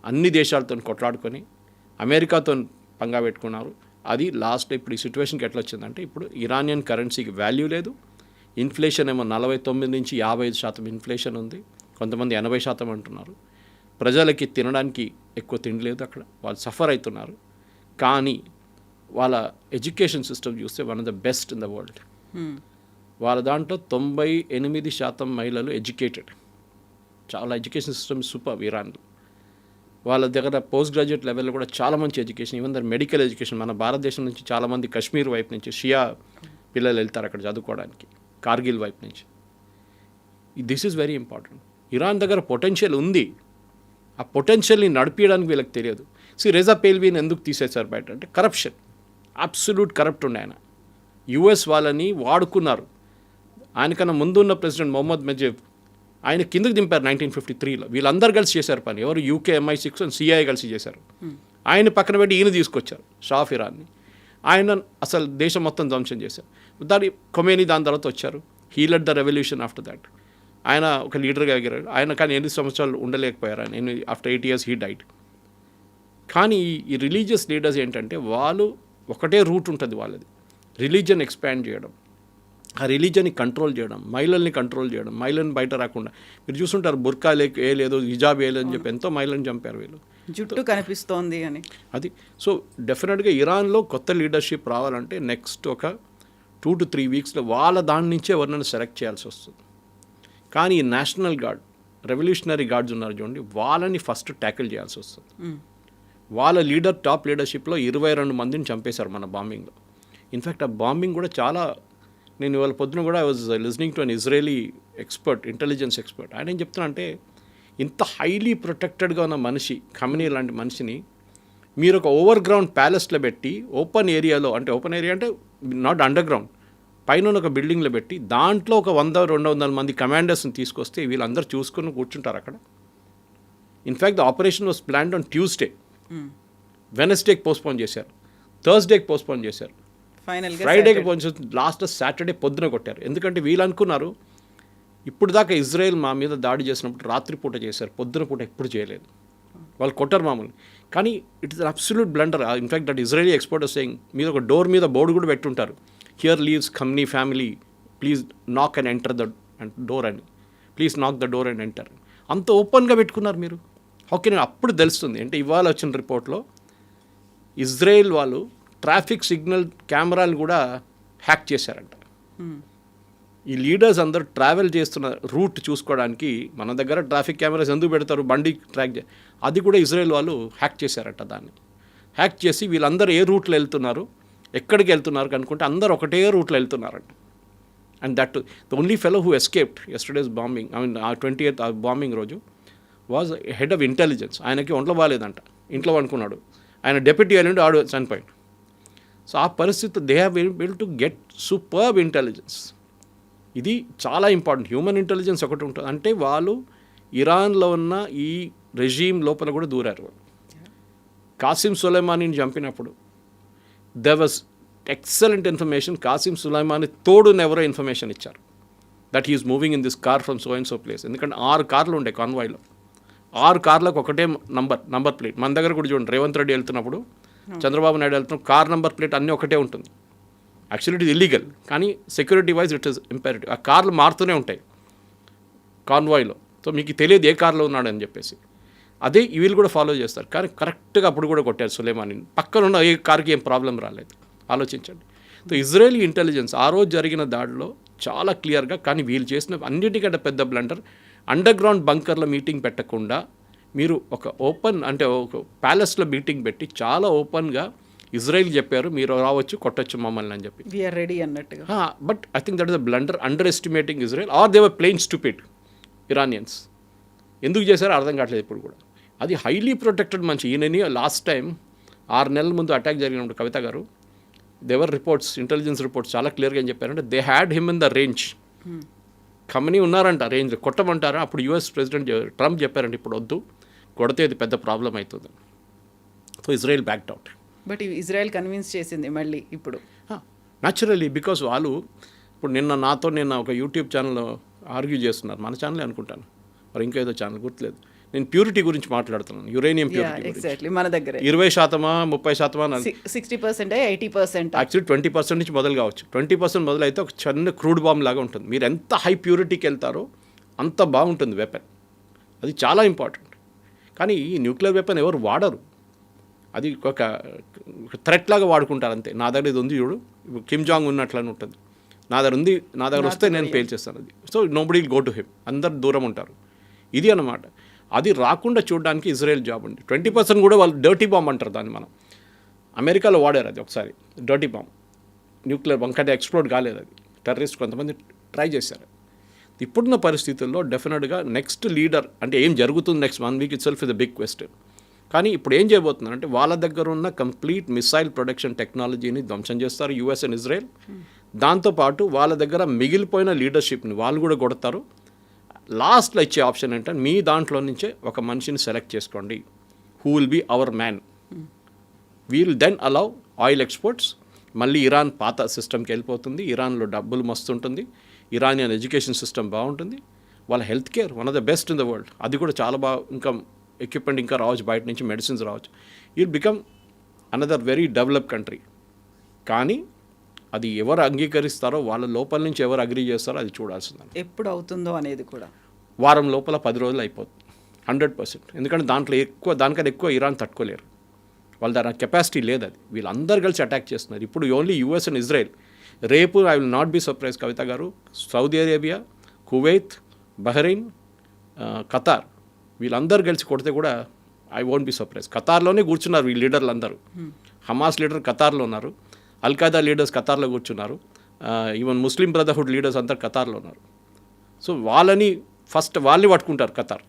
అన్ని దేశాలతో కొట్లాడుకొని అమెరికాతో పంగా పెట్టుకున్నారు. అది లాస్ట్ ఇప్పుడు ఈ సిచ్యువేషన్కి ఎట్లా వచ్చిందంటే ఇప్పుడు ఇరానియన్ కరెన్సీకి వాల్యూ లేదు, ఇన్ఫ్లేషన్ ఏమో 49 నుంచి 55% ఇన్ఫ్లేషన్ ఉంది, కొంతమంది 80% అంటున్నారు. ప్రజలకి తినడానికి ఎక్కువ తిండి లేదు అక్కడ, వాళ్ళు సఫర్ అవుతున్నారు. కానీ వాళ్ళ ఎడ్యుకేషన్ సిస్టమ్ చూస్తే one of the best in the world. వాళ్ళ దాంట్లో 98% మహిళలు ఎడ్యుకేటెడ్. చాలా ఎడ్యుకేషన్ సిస్టమ్ సూపర్ ఇరాన్లో. వాళ్ళ దగ్గర పోస్ట్ గ్రాడ్యుయేట్ లెవెల్లో కూడా చాలా మంచి education, even there medical education. మన భారతదేశం నుంచి చాలామంది కాశ్మీర్ వైపు నుంచి షియా పిల్లలు వెళ్తారు అక్కడ చదువుకోవడానికి, కార్గిల్ వైపు నుంచి. This is very important. Iran దగ్గర పొటెన్షియల్ ఉంది, ఆ పొటెన్షియల్ని నడిపించడానికి వీళ్ళకి తెలియదు. రేజా పేల్వీని ఎందుకు తీసేశారు బయట అంటే కరప్షన్, అబ్సల్యూట్ కరప్ట్ ఉండే ఆయన. యుఎస్ వాళ్ళని వాడుకున్నారు. ఆయనకన్నా ముందున్న ప్రెసిడెంట్ మొహమ్మద్ మెజీబ్ ఆయన కిందకి దింపారు 1953లో. వీళ్ళందరూ కలిసి చేశారు పని. ఎవరు యూకే MI6 అండ్ CIA కలిసి చేశారు. ఆయన పక్కన పెట్టి ఈయన తీసుకొచ్చారు షా ఆఫ్ ఇరాన్ని. ఆయన అసలు దేశం మొత్తం ధ్వంసం చేశారు. ఖొమేనీ దాని తర్వాత వచ్చారు. He lead the revolution after that. ఆయన ఒక లీడర్గా ఎగిరారు. ఆయన కానీ 8 సంవత్సరాలు ఉండలేకపోయారు. ఆయన ఆఫ్టర్ 8 years హీ డైడ్. కానీ ఈ రిలీజియస్ లీడర్స్ ఏంటంటే వాళ్ళు ఒకటే రూట్ ఉంటుంది వాళ్ళది, రిలీజియన్ ఎక్స్పాండ్ చేయడం, ఆ రిలీజియన్ని కంట్రోల్ చేయడం, మహిళల్ని కంట్రోల్ చేయడం, మహిళల్ని బయట రాకుండా. మీరు చూస్తుంటారు బుర్కా లేదు, హిజాబ్ వేయలేదని చెప్పి ఎంతో మహిళలను చంపారు వీళ్ళు. జుట్టు కనిపిస్తోంది అని అది. సో డెఫినెట్గా ఇరాన్లో కొత్త లీడర్షిప్ రావాలంటే నెక్స్ట్ ఒక 2 to 3 weeksలో వాళ్ళ దాని నుంచే ఎవరినైనా సెలెక్ట్ చేయాల్సి వస్తుంది. కానీ ఈ నేషనల్ గార్డ్, రెవల్యూషనరీ గార్డ్స్ ఉన్నారు చూడండి, వాళ్ళని ఫస్ట్ ట్యాకిల్ చేయాల్సి వస్తుంది. వాళ్ళ టాప్ లీడర్షిప్లో 22 మందిని చంపేశారు మన బాంబింగ్లో. ఇన్ఫ్యాక్ట్ ఆ బాంబింగ్ కూడా చాలా, నేను ఇవాళ పొద్దున కూడా I was listening to an Israeli expert, intelligence expert. ఆయన ఏం చెప్తున్నా అంటే, ఇంత హైలీ ప్రొటెక్టెడ్గా ఉన్న మనిషి, ఖమేనీ లాంటి మనిషిని మీరు ఒక ఓవర్ గ్రౌండ్ ప్యాలెస్లో పెట్టి ఓపెన్ ఏరియాలో, అంటే ఓపెన్ ఏరియా అంటే నాట్ అండర్ గ్రౌండ్, పైన ఒక బిల్డింగ్లో పెట్టి దాంట్లో ఒక 100-200 మంది కమాండర్స్ని తీసుకొస్తే వీళ్ళందరూ చూసుకుని కూర్చుంటారు అక్కడ. In fact the operation was planned on Tuesday. వెనస్డేకి పోస్ట్పోన్ చేశారు, థర్స్డేకి పోస్ట్పోన్ చేశారు, ఫ్రైడేకి పోస్ట్పోన్, లాస్ట్ సాటర్డే పొద్దున కొట్టారు. ఎందుకంటే వీళ్ళు అనుకున్నారు ఇప్పుడు దాకా ఇజ్రాయెల్ మా మీద దాడి చేసినప్పుడు రాత్రిపూట చేశారు, పొద్దున పూట ఎప్పుడు చేయలేదు. వాళ్ళు కొట్టారు మామూలు. కానీ it is absolute blunder. In fact that Israeli expert saying, మీద ఒక డోర్ మీద బోర్డు కూడా పెట్టుంటారు, here lives Khamenei family, please knock and enter the door అని, please knock the door and enter. అంత ఓపెన్గా పెట్టుకున్నారు మీరు. ఓకే, నేను అప్పుడు తెలుస్తుంది అంటే ఇవాళ వచ్చిన రిపోర్ట్లో ఇజ్రాయెల్ వాళ్ళు ట్రాఫిక్ సిగ్నల్ కెమెరాలు కూడా హ్యాక్ చేశారంట. ఈ లీడర్స్ అందరూ ట్రావెల్ చేస్తున్న రూట్ చూసుకోవడానికి మన దగ్గర ట్రాఫిక్ కెమెరాస్ ఎందుకు పెడతారు, బండి ట్రాక్ అది కూడా ఇజ్రాయెల్ వాళ్ళు హ్యాక్ చేశారట. దాన్ని హ్యాక్ చేసి వీళ్ళందరూ ఏ రూట్లో వెళ్తున్నారు, ఎక్కడికి వెళ్తున్నారు కనుక్కుంటే అందరూ ఒకటే రూట్లో వెళ్తున్నారంట. And that the only fellow who escaped yesterday's bombing, I mean 28th bombing రోజు వాజ్ హెడ్ ఆఫ్ ఇంటెలిజెన్స్. ఆయనకి ఒంట్లో బాగాలేదంట, ఇంట్లో అనుకున్నాడు. ఆయన డెప్యూటీ అయినండి, ఆడు చనిపోయాడు. సో ఆ పరిస్థితి they have bill to get superb intelligence. ఇది చాలా ఇంపార్టెంట్. హ్యూమన్ ఇంటెలిజెన్స్ ఒకటి ఉంటుంది. అంటే వాళ్ళు ఇరాన్లో ఉన్న ఈ రెజీమ్ లోపల కూడా దూరారు. వాళ్ళు కాసిం సులైమానీని చంపినప్పుడు there was excellent information. Qasem Soleimani తోడునెవరో ఇన్ఫర్మేషన్ ఇచ్చారు that he is moving in this car from so and so place. ఎందుకంటే 6 కార్లు ఉండే కాన్వాయ్లో, 6 కార్లకు ఒకటే నంబర్ ప్లేట్. మన దగ్గర కూడా చూడండి, రేవంత్ రెడ్డి వెళ్తున్నప్పుడు, చంద్రబాబు నాయుడు వెళ్తున్నప్పుడు కార్ నంబర్ ప్లేట్ అన్నీ ఒకటే ఉంటుంది. యాక్చువల్లీ ఇట్ ఇస్ ఇల్లీగల్, కానీ సెక్యూరిటీ వైజ్ ఇట్ ఈస్ ఇంపారిటివ్. ఆ కార్లు మారుతూనే ఉంటాయి కాన్వాయ్లో. సో మీకు తెలియదు ఏ కార్లో ఉన్నాడని చెప్పేసి. అదే వీళ్ళు కూడా ఫాలో చేస్తారు. కానీ కరెక్ట్గా అప్పుడు కూడా కొట్టారు సులేమాని. పక్కన ఉన్న ఏ కార్కి ఏం ప్రాబ్లం రాలేదు. ఆలోచించండి. సో ఇజ్రాయలీ ఇంటెలిజెన్స్ ఆ రోజు జరిగిన దాడిలో చాలా క్లియర్గా, కానీ వీళ్ళు చేసిన అన్నిటికంటే పెద్ద బ్లండర్, అండర్ గ్రౌండ్ బంకర్లో మీటింగ్ పెట్టకుండా మీరు ఒక ఓపెన్, అంటే ఒక ప్యాలెస్లో మీటింగ్ పెట్టి చాలా ఓపెన్గా ఇజ్రాయెల్ చెప్పారు మీరు రావచ్చు కొట్టచ్చు మమ్మల్ని అని చెప్పి, వీఆర్ రెడీ అన్నట్టుగా. But I think that is a blunder, underestimating Israel, or they were plain stupid Iranians. ఎందుకు చేశారో అర్థం కావట్లేదు ఇప్పుడు కూడా. అది హైలీ ప్రొటెక్టెడ్ మనిషి. ఈయనని లాస్ట్ టైం 6 నెలల ముందు అటాక్ జరిగినప్పుడు కవిత గారు, దేవర్ రిపోర్ట్స్, ఇంటెలిజెన్స్ రిపోర్ట్స్ చాలా క్లియర్గా ఏం చెప్పారంటే they had him in the range. Khamenei ఉన్నారంట రేంజ్, కొట్టమంటారా? అప్పుడు యుఎస్ ప్రెసిడెంట్ ట్రంప్ చెప్పారంటే ఇప్పుడు వద్దు, కొడితే ఇది పెద్ద ప్రాబ్లం అవుతుంది. So Israel backed out. But Israel convince చేసింది మళ్ళీ ఇప్పుడు. న్యాచురల్లీ, బికాస్ వాళ్ళు ఇప్పుడు నిన్న ఒక యూట్యూబ్ ఛానల్లో ఆర్గ్యూ చేస్తున్నారు, మన ఛానలే అనుకుంటాను, మరి ఇంకా ఏదో ఛానల్ గుర్తులేదు. నేను ప్యూరిటీ గురించి మాట్లాడుతున్నాను, యురేనియం ప్యూరిటీ. ఎగ్జాక్ట్లీ మన దగ్గర 20%, 30%, 60%, 80%. యాక్చువల్లీ 20% నుంచి మొదలు కావచ్చు. 20% మొదలైతే ఒక చిన్న క్రూడ్ బాంబ్ లాగా ఉంటుంది. మీరు ఎంత హై ప్యూరిటీకి వెళ్తారో అంత బాగుంటుంది వెపన్. అది చాలా ఇంపార్టెంట్. కానీ ఈ న్యూక్లియర్ వెపన్ ఎవరు వాడరు. అది ఒక థ్రెట్ లాగా వాడుకుంటారు అంతే. నా దగ్గర ఇది ఉంది చూడు, ఇప్పుడు కిమ్ జాంగ్ ఉన్నట్లని ఉంటుంది, నా దగ్గర వస్తే నేను పేల్చేస్తాను అది. So nobody will go to him, అందరు దూరం ఉంటారు. ఇది అన్నమాట. అది రాకుండా చూడడానికి ఇజ్రాయెల్ జాబ్ ఉంది. 20% కూడా వాళ్ళు డర్టీ బాంబ్ అంటారు దాన్ని. మనం అమెరికాలో వాడారు అది ఒకసారి, డర్టీ బాంబ్, న్యూక్లియర్ బాంబ్, కానీ ఎక్స్ప్లోడ్ కాలేదు అది. టెర్రరిస్ట్ కొంతమంది ట్రై చేశారు. ఇప్పుడున్న పరిస్థితుల్లో డెఫినెట్గా నెక్స్ట్ లీడర్ అంటే ఏం జరుగుతుంది next 1 week itself is the big question. కానీ ఇప్పుడు ఏం చేయబోతున్నారంటే వాళ్ళ దగ్గర ఉన్న కంప్లీట్ మిసైల్ ప్రొడక్షన్ టెక్నాలజీని ధ్వంసం చేస్తారు యూఎస్ అండ్ ఇజ్రాయెల్. దాంతోపాటు వాళ్ళ దగ్గర మిగిలిపోయిన లీడర్షిప్ని వాళ్ళు కూడా కొడతారు. లాస్ట్లో ఇచ్చే ఆప్షన్ ఏంటంటే మీ దాంట్లో నుంచే ఒక మనిషిని సెలెక్ట్ చేసుకోండి, who will be our man. We'll then allow oil exports. మళ్ళీ ఇరాన్ పాత సిస్టమ్కి వెళ్ళిపోతుంది. ఇరాన్లో డబ్బులు మస్తు ఉంటుంది, ఇరానియన్ ఎడ్యుకేషన్ సిస్టమ్ బాగుంటుంది, వాళ్ళ health care one of the best in the world. అది కూడా చాలా బాగా, ఇంకా ఎక్విప్మెంట్ ఇంకా రావచ్చు, బయట నుంచి మెడిసిన్స్ రావచ్చు. It become another very develop country. కానీ అది ఎవరు అంగీకరిస్తారో, వాళ్ళ లోపల నుంచి ఎవరు అగ్రీ చేస్తారో అది చూడాల్సిందని. ఎప్పుడు అవుతుందో అనేది కూడా వారం లోపల 10 రోజులు అయిపోతుంది 100%. ఎందుకంటే దానికన్నా ఎక్కువ ఇరాన్ తట్టుకోలేరు, వాళ్ళ దగ్గర కెపాసిటీ లేదు. అది వీళ్ళందరూ కలిసి అటాక్ చేస్తున్నారు. ఇప్పుడు ఓన్లీ యూఎస్ అండ్ ఇజ్రాయెల్. రేపు I will not be surprise Kavitha garu, Saudi Arabia, Kuwait, Bahrain, Qatar వీళ్ళందరూ కలిసి కొడితే కూడా ఐ వోంట్ బి సర్ప్రైజ్. ఖతార్లోనే కూర్చున్నారు వీళ్ళ లీడర్లు అందరూ. హమాస్ లీడర్ ఖతార్లో ఉన్నారు, అల్ఖైదా లీడర్స్ ఖతార్లో కూర్చున్నారు, ఈవెన్ ముస్లిం బ్రదర్హుడ్ లీడర్స్ అందరు ఖతార్లో ఉన్నారు. సో వాళ్ళని ఫస్ట్ వాళ్ళని పట్టుకుంటారు ఖతార్,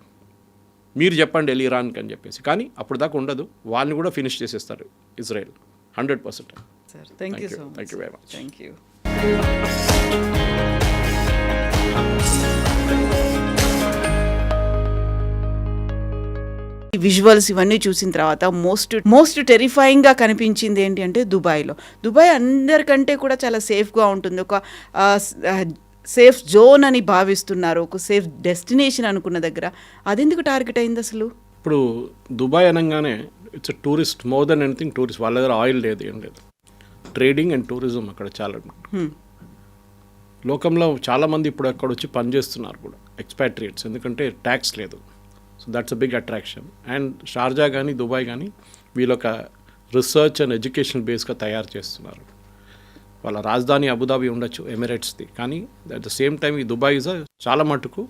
మీరు చెప్పండి వెళ్ళి ఇరాన్కి అని చెప్పేసి. కానీ అప్పుడు దాకా ఉండదు, వాళ్ళని కూడా ఫినిష్ చేసేస్తారు Israel 100%. Sir thank you so much. Thank you very much. Thank you. ఈ విజువల్స్ ఇవన్నీ చూసిన తర్వాత మోస్ట్ టెరిఫైయింగ్గా కనిపించింది ఏంటి అంటే దుబాయ్ అందరికంటే కూడా చాలా సేఫ్గా ఉంటుంది. ఒక సేఫ్ జోన్ అని భావిస్తున్నారు, ఒక సేఫ్ డెస్టినేషన్ అనుకున్న దగ్గర అది ఎందుకు టార్గెట్ అయింది అసలు? ఇప్పుడు దుబాయ్ అనగానే it's tourist more than anything. Tourist వాళ్ళ దగ్గర ఆయిల్ లేదు, ఏం లేదు. ట్రేడింగ్ అండ్ టూరిజం అక్కడ చాలా లోకంలో చాలామంది ఇప్పుడు అక్కడ వచ్చి పనిచేస్తున్నారు కూడా, ఎక్స్పాట్రియేట్స్, ఎందుకంటే ట్యాక్స్ లేదు. So that's a big attraction. And Sharjah కానీ దుబాయ్ కానీ వీళ్ళొక రీసెర్చ్ అండ్ ఎడ్యుకేషన్ బేస్గా తయారు చేస్తున్నారు. వాళ్ళ రాజధాని అబుదాబి ఉండొచ్చు, ఎమిరేట్స్ది, కానీ అట్ ద సేమ్ టైం ఈ దుబాయ్ ఇస్ చాలా మటుకు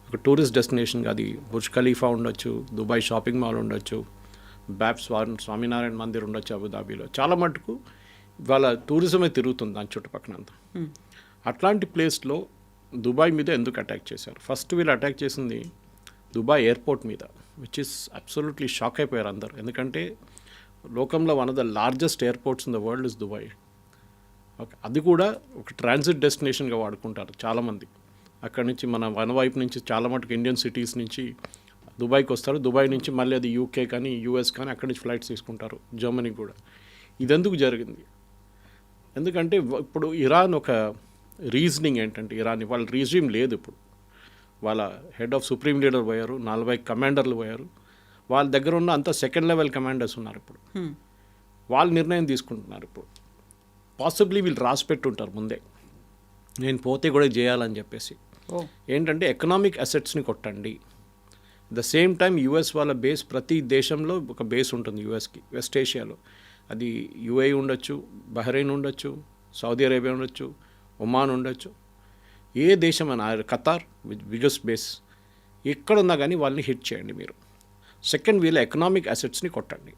ఒక టూరిస్ట్ డెస్టినేషన్గా. అది బుర్జ్ ఖలీఫా ఉండొచ్చు, దుబాయ్ షాపింగ్ మాల్ ఉండొచ్చు, బ్యాబ్స్ స్వామినారాయణ మందిర్ ఉండొచ్చు అబుదాబిలో. చాలా మటుకు వాళ్ళ టూరిజమే తిరుగుతుంది దాని చుట్టుపక్కల అంతా. అట్లాంటి ప్లేస్లో దుబాయ్ మీద ఎందుకు అటాక్ చేశారు? ఫస్ట్ వీళ్ళు అటాక్ చేసింది దుబాయ్ ఎయిర్పోర్ట్ మీద, విచ్ ఇస్ అబ్సల్యూట్లీ షాక్ అయిపోయారు అందరు. ఎందుకంటే లోకంలో one of the largest airports in the world is Dubai. Okay, అది కూడా ఒక ట్రాన్సిట్ డెస్టినేషన్గా వాడుకుంటారు చాలామంది. అక్కడ నుంచి మన వైపు నుంచి చాలా మటుకు ఇండియన్ సిటీస్ నుంచి దుబాయ్కి వస్తారు. దుబాయ్ నుంచి మళ్ళీ అది యూకే కానీ యూఎస్ కానీ అక్కడి నుంచి ఫ్లైట్స్ తీసుకుంటారు, జర్మనీకి కూడా. ఇదెందుకు జరిగింది? ఎందుకంటే ఇప్పుడు ఇరాన్ ఒక రీజనింగ్ ఏంటంటే, ఇరాన్ వాళ్ళ రీజిమ్ లేదు ఇప్పుడు. వాళ్ళ హెడ్ ఆఫ్ సుప్రీం లీడర్ పోయారు, 40 కమాండర్లు పోయారు. వాళ్ళ దగ్గర ఉన్న అంత సెకండ్ లెవెల్ కమాండర్స్ ఉన్నారు ఇప్పుడు. వాళ్ళు నిర్ణయం తీసుకుంటున్నారు ఇప్పుడు. పాసిబ్లీ వీళ్ళు రాసి పెట్టుంటారు ముందే, నేను పోతే కూడా చేయాలని చెప్పేసి. ఏంటంటే ఎకనామిక్ అసెట్స్ని కొట్టండి. ద సేమ్ టైం యూఎస్ వాళ్ళ బేస్, ప్రతి దేశంలో ఒక బేస్ ఉంటుంది యూఎస్కి, వెస్ట్ ఏషియాలో. అది యుఏఈ ఉండొచ్చు, బహ్రెయిన్ ఉండొచ్చు, సౌదీ అరేబియా ఉండొచ్చు, ఒమాన్ ఉండొచ్చు, ఏ దేశం అయినా, ఖతార్ విత్ బిగ్గెస్ట్ బేస్, ఎక్కడున్నా కానీ వాళ్ళని హిట్ చేయండి మీరు. సెకండ్, వీళ్ళ ఎకనామిక్ అసెట్స్ని కొట్టండి.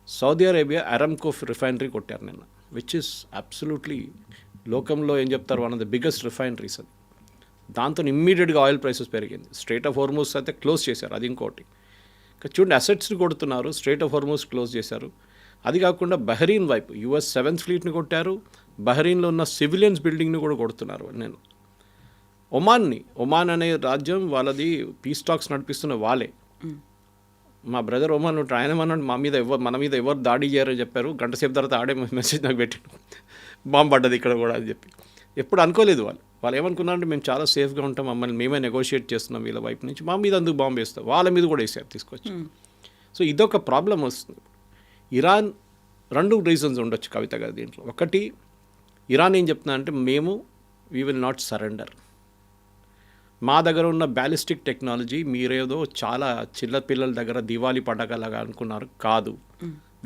సౌదీ అరేబియా అరామ్కో రిఫైనరీ కొట్టారు నిన్న, విచ్ ఇస్ అబ్సల్యూట్లీ లోకంలో ఏం చెప్తారు, one of the biggest refineries అది. దాంతో ఇమ్మీడియట్గా ఆయిల్ ప్రైసెస్ పెరిగింది. స్ట్రైట్ ఆఫ్ హోర్మూజ్ అయితే క్లోజ్ చేశారు, అది ఇంకోటి. చూడండి, అసెట్స్ని కొడుతున్నారు, స్ట్రైట్ ఆఫ్ హోర్మూజ్ క్లోజ్ చేశారు. అది కాకుండా బహ్రెయిన్ వైపు యుఎస్ 7th ఫ్లీట్ని కొట్టారు. బహ్రెయిన్లో ఉన్న సివిలియన్స్ బిల్డింగ్ని కూడా కొడుతున్నారు. నేను ఒమాన్ అనే రాజ్యం వాళ్ళది పీస్ టాక్స్ నడిపిస్తున్న వాళ్ళే. మా బ్రదర్ ఒమాన్ ఉంటాడు, ఆయన మన మీద ఎవరు దాడి చేయరని చెప్పారు. గంట సేపు తర్వాత ఆడే మెసేజ్ నాకు పెట్టాడు, బాంబు పడ్డది ఇక్కడ కూడా అని చెప్పి. ఎప్పుడు అనుకోలేదు వాళ్ళు ఏమనుకున్నారంటే మేము చాలా సేఫ్గా ఉంటాం, మమ్మల్ని మేమే నెగోషియేట్ చేస్తున్నాం వీళ్ళ వైపు నుంచి, మా మీద అందుకు బాంబు వేస్తాం. వాళ్ళ మీద కూడా వేసారు తీసుకొచ్చి. సో ఇదొక ప్రాబ్లం వస్తుంది. ఇరాన్ 2 రీజన్స్ ఉండొచ్చు కవిత గారు దీంట్లో. ఒకటి, ఇరాన్ ఏం చెప్తున్నా అంటే వీ విల్ నాట్ సరెండర్. మా దగ్గర ఉన్న బ్యాలిస్టిక్ టెక్నాలజీ మీరేదో చాలా చిన్న పిల్లల దగ్గర దివాళీ పండగలాగా అనుకున్నారు, కాదు.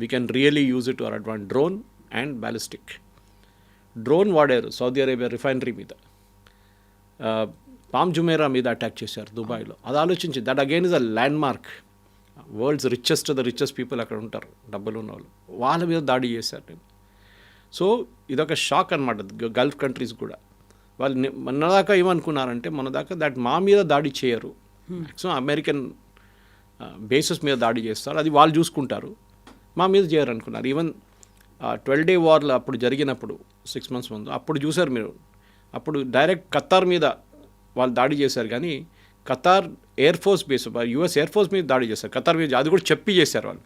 We can really use it our Advent. Drone and ballistic. Drone వాడారు సౌదీ అరేబియా రిఫైనరీ మీద, పామ్ జుమేరా మీద అటాక్ చేశారు దుబాయ్లో. అది ఆలోచించి that again is a land mark. World's richest people అక్కడ ఉంటారు, డబ్బులు ఉన్న వాళ్ళు, వాళ్ళ మీద దాడి చేశారు నేను. సో ఇదొక షాక్ అనమాట గల్ఫ్ కంట్రీస్ కూడా. వాళ్ళు మొన్నదాకా ఏమనుకున్నారంటే, మొన్నదాకా దట్ మా మీద దాడి చేయరు, మ్యాక్సిమం అమెరికన్ బేసెస్ మీద దాడి చేస్తారు, అది వాళ్ళు చూసుకుంటారు, మా మీద చేయరు అనుకున్నారు. ఈవెన్ 12-day వార్లో అప్పుడు జరిగినప్పుడు 6 months ముందు అప్పుడు చూశారు మీరు, అప్పుడు డైరెక్ట్ ఖతార్ మీద వాళ్ళు దాడి చేశారు. కానీ Qatar air force base, US air force మీద దాడి చేశారు ఖతార్ మీద. అది కూడా చెప్పి చేశారు వాళ్ళు,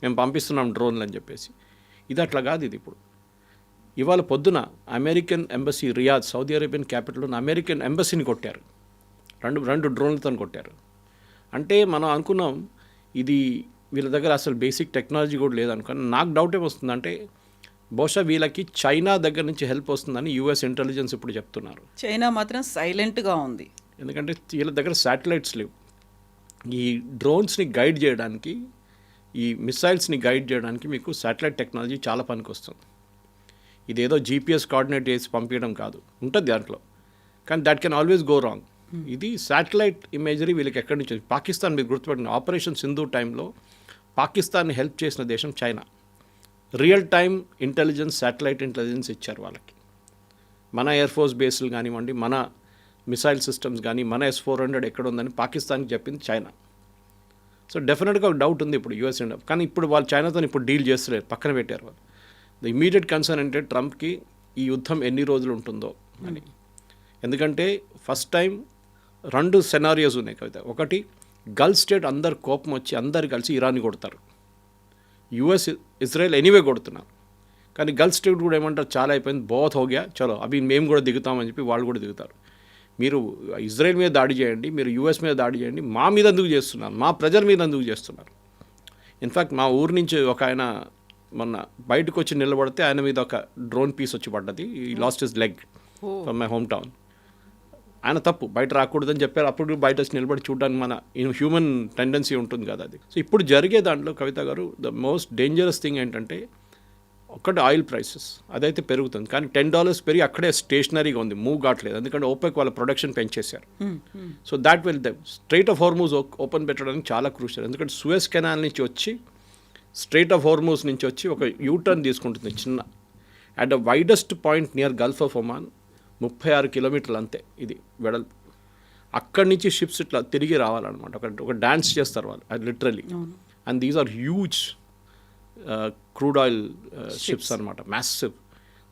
మేము పంపిస్తున్నాం డ్రోన్లు అని చెప్పేసి. ఇది అట్లా కాదు. ఇది ఇప్పుడు ఇవాళ పొద్దున American embassy Riyadh, Saudi Arabian capital ఉన్న అమెరికన్ ఎంబసీని కొట్టారు, రెండు డ్రోన్లతో కొట్టారు. అంటే మనం అనుకున్నాం ఇది వీళ్ళ దగ్గర అసలు బేసిక్ టెక్నాలజీ కూడా లేదనుకుని. నాకు డౌట్ ఏమొస్తుందంటే, బహుశా వీళ్ళకి చైనా దగ్గర నుంచి హెల్ప్ వస్తుందని యూఎస్ ఇంటెలిజెన్స్ ఇప్పుడు చెప్తున్నారు. చైనా మాత్రం సైలెంట్గా ఉంది, ఎందుకంటే వీళ్ళ దగ్గర శాటిలైట్స్ లేవు. ఈ డ్రోన్స్ని గైడ్ చేయడానికి, ఈ మిసైల్స్ని గైడ్ చేయడానికి మీకు శాటిలైట్ టెక్నాలజీ చాలా పనికి వస్తుంది. ఇదేదో జీపీఎస్ కోఆర్డినేట్ చేసి పంపించడం కాదు, ఉంటుంది దాంట్లో, కానీ that can always go wrong. ఇది శాటిలైట్ ఇమేజరీ వీళ్ళకి ఎక్కడి నుంచి. పాకిస్తాన్ మీరు గుర్తుపెట్టిన ఆపరేషన్ సింధు టైంలో పాకిస్తాన్ని హెల్ప్ చేసిన దేశం China. Real time intelligence, satellite intelligence ఇచ్చారు వాళ్ళకి. మన ఎయిర్ ఫోర్స్ బేస్లు కానివ్వండి, మన మిసైల్ సిస్టమ్స్ కానీ, మన S-400 ఎక్కడ ఉందని పాకిస్తాన్కి చెప్పింది చైనా. సో డెఫినెట్గా ఒక డౌట్ ఉంది ఇప్పుడు యూఎస్ ఇండియా. కానీ ఇప్పుడు వాళ్ళు చైనాతో ఇప్పుడు డీల్ చేస్తలేరు, పక్కన పెట్టారు వాళ్ళు. ద ఇమీడియట్ కన్సర్న్ అంటే ట్రంప్కి ఈ యుద్ధం ఎన్ని రోజులు ఉంటుందో అని. ఎందుకంటే ఫస్ట్ టైం 2 సెనారియోస్ ఉన్నాయి కవిత. ఒకటి, గల్ఫ్ స్టేట్ అందరు కోపం వచ్చి అందరు కలిసి ఇరాన్ని కొడతారు. యుఎస్, ఇజ్రాయెల్ ఎనీవే కొడుతున్నారు, కానీ గల్ఫ్ స్టేట్ కూడా ఏమంటారు, చాలా అయిపోయింది, బోత్ హోగ్యా, చలో అవి మేము కూడా దిగుతామని చెప్పి వాళ్ళు కూడా దిగుతారు. మీరు ఇజ్రాయెల్ మీద దాడి చేయండి, మీరు యుఎస్ మీద దాడి చేయండి, మా మీద ఎందుకు చేస్తున్నారు, మా ప్రజల మీద ఎందుకు చేస్తున్నారు. ఇన్ఫ్యాక్ట్ మా ఊరు నుంచి ఒక ఆయన మొన్న బయటకు వచ్చి నిలబడితే ఆయన మీద ఒక డ్రోన్ పీస్ వచ్చి పడ్డది. ఈ lost his leg from my home town. ఆయన తప్పు, బయట రాకూడదని చెప్పారు. అప్పుడు బయట వచ్చి నిలబడి చూడడానికి మన హ్యూమన్ టెండెన్సీ ఉంటుంది కదా అది. సో ఇప్పుడు జరిగే దాంట్లో కవిత గారు, ద మోస్ట్ డేంజరస్ థింగ్ ఏంటంటే, ఒకటి ఆయిల్ ప్రైసెస్ అదైతే పెరుగుతుంది, కానీ $10 పెరిగి అక్కడే స్టేషనరీగా ఉంది, మూవ్ కావట్లేదు. ఎందుకంటే ఓపెక్ వాళ్ళ ప్రొడక్షన్ పెంచేశారు. So that will strait of Hormuz open పెట్టడానికి చాలా క్రూషియల్. ఎందుకంటే సూయజ్ కెనాల్ నుంచి వచ్చి స్ట్రైట్ ఆఫ్ హార్మూజ్ నుంచి వచ్చి ఒక యూటర్న్ తీసుకుంటుంది చిన్న, at the widest point near Gulf of Oman 36 kilometers అంతే ఇది వెడల్పు. అక్కడి నుంచి షిప్స్ ఇట్లా తిరిగి రావాలన్నమాట, ఒక డ్యాన్స్ చేస్తారు వాళ్ళు, అది literally. And these are huge crude oil ships అనమాట, మ్యాసివ్.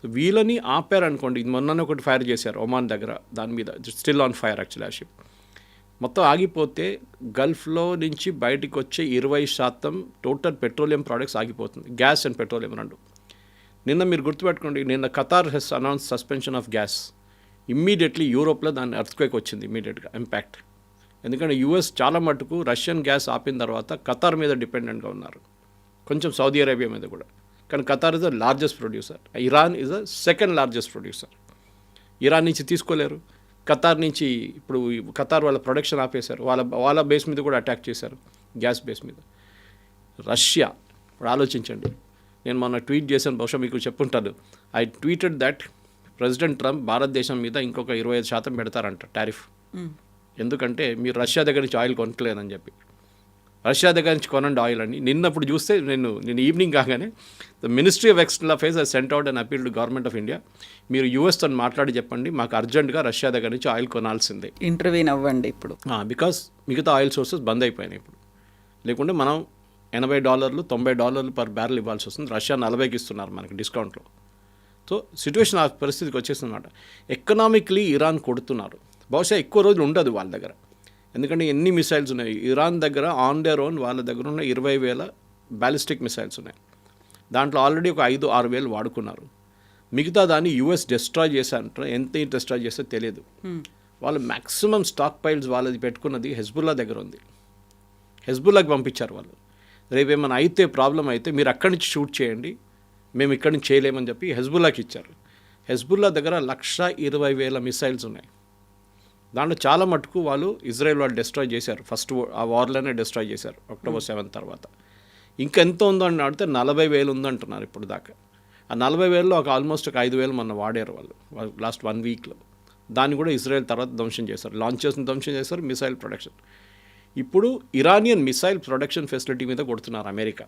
వీళ్ళని ఆపారనుకోండి, ఇది మొన్ననే ఒకటి ఫైర్ చేశారు ఒమాన్ దగ్గర, దాని మీద స్టిల్ ఆన్ ఫైర్ యాక్చువల్లీ ఆ షిప్. మొత్తం ఆగిపోతే గల్ఫ్లో నుంచి బయటికి వచ్చే 20% టోటల్ పెట్రోలియం ప్రోడక్ట్స్ ఆగిపోతుంది, గ్యాస్ అండ్ పెట్రోలియం రెండు. నిన్న మీరు గుర్తుపెట్టుకోండి, నిన్న Qatar has announce suspension of gas. Immediately యూరోప్లో దాని ఎర్త్క్వేక్ వచ్చింది ఇమ్మీడియట్గా ఇంపాక్ట్. ఎందుకంటే యూఎస్ చాలా మటుకు రష్యన్ గ్యాస్ ఆపిన తర్వాత ఖతార్ మీద డిపెండెంట్గా ఉన్నారు, కొంచెం సౌదీ అరేబియా మీద కూడా. కానీ Qatar is the largest producer, Iran is the second largest producer. Iran నుంచి తీసుకోలేరు, ఖతార్ నుంచి ఇప్పుడు ఖతార్ వాళ్ళ ప్రొడక్షన్ ఆపేశారు, వాళ్ళ బేస్ మీద కూడా అటాక్ చేశారు, గ్యాస్ బేస్ మీద. రష్యా, ఇప్పుడు ఆలోచించండి. నేను మొన్న ట్వీట్ చేశాను, బహుశా మీకు చెప్పుంటాను. I tweeted that President Trump భారతదేశం మీద ఇంకొక 25% పెడతారంట టారిఫ్. ఎందుకంటే మీరు రష్యా దగ్గర నుంచి ఆయిల్ కొనట్లేదని చెప్పి. రష్యా దగ్గర నుంచి కొనండి ఆయిల్ అని. నిన్నప్పుడు చూస్తే నేను ఈవినింగ్ కాగానే the ministry of external affairs I sent out and appeal to government of India, మీరు యూఎస్తో మాట్లాడి చెప్పండి మాకు అర్జెంటుగా రష్యా దగ్గర నుంచి ఆయిల్ కొనాల్సిందే, ఇంటర్వ్యూన్ అవ్వండి ఇప్పుడు. బికాస్ మిగతా ఆయిల్ సోర్సెస్ బంద్ అయిపోయినాయి ఇప్పుడు. లేకుంటే మనం $80, $90 పర్ బ్యారెల్ ఇవ్వాల్సి వస్తుంది. రష్యా 40కి ఇస్తున్నారు మనకి డిస్కౌంట్లో. సో సిచ్యువేషన్ ఆ పరిస్థితికి వచ్చేసింది అనమాట. ఎకనామిక్లీ ఇరాన్ కొడుతున్నారు. బహుశా ఎక్కువ రోజులు ఉండదు వాళ్ళ దగ్గర, ఎందుకంటే ఎన్ని మిసైల్స్ ఉన్నాయి ఇరాన్ దగ్గర. ఆన్ దేర్ ఓన్ వాళ్ళ దగ్గర ఉన్న 20,000 బ్యాలిస్టిక్ మిసైల్స్ ఉన్నాయి. దాంట్లో ఆల్రెడీ ఒక 5,000-6,000 వాడుకున్నారు. మిగతా దాన్ని యూఎస్ డిస్ట్రాయ్ చేశారంటారు. ఎంత డిస్ట్రాయ్ చేస్తే తెలియదు. వాళ్ళు మ్యాక్సిమం స్టాక్ పైల్స్ వాళ్ళది పెట్టుకున్నది హెజ్బుల్లా దగ్గర ఉంది, హెజ్బుల్లాకి పంపించారు వాళ్ళు. రేపు ఏమైనా అయితే ప్రాబ్లం అయితే మీరు అక్కడి నుంచి షూట్ చేయండి, మేము ఇక్కడి నుంచి చేయలేమని చెప్పి హెజ్బుల్లాకి ఇచ్చారు. హెజ్బుల్లా దగ్గర 120,000 మిసైల్స్ ఉన్నాయి. దాంట్లో చాలా మటుకు వాళ్ళు ఇజ్రాయెల్ వాళ్ళు డిస్ట్రాయ్ చేశారు, ఫస్ట్ ఆ వార్లోనే డిస్ట్రాయ్ చేశారు October 7 తర్వాత. ఇంకెంత ఉందో అని అడిగితే 40,000 ఉందంటున్నారు ఇప్పుడు దాకా. ఆ 40,000లో ఆల్మోస్ట్ ఒక 5,000 మన వాడారు వాళ్ళు లాస్ట్ 1 వీక్లో. దాన్ని కూడా ఇజ్రాయెల్ తర్వాత ధ్వంసం చేశారు, లాంచ్ చేసిన ధ్వంసం చేశారు, మిసైల్ ప్రొడక్షన్. ఇప్పుడు ఇరానియన్ మిసైల్ ప్రొడక్షన్ ఫెసిలిటీ మీద కొడుతున్నారు అమెరికా.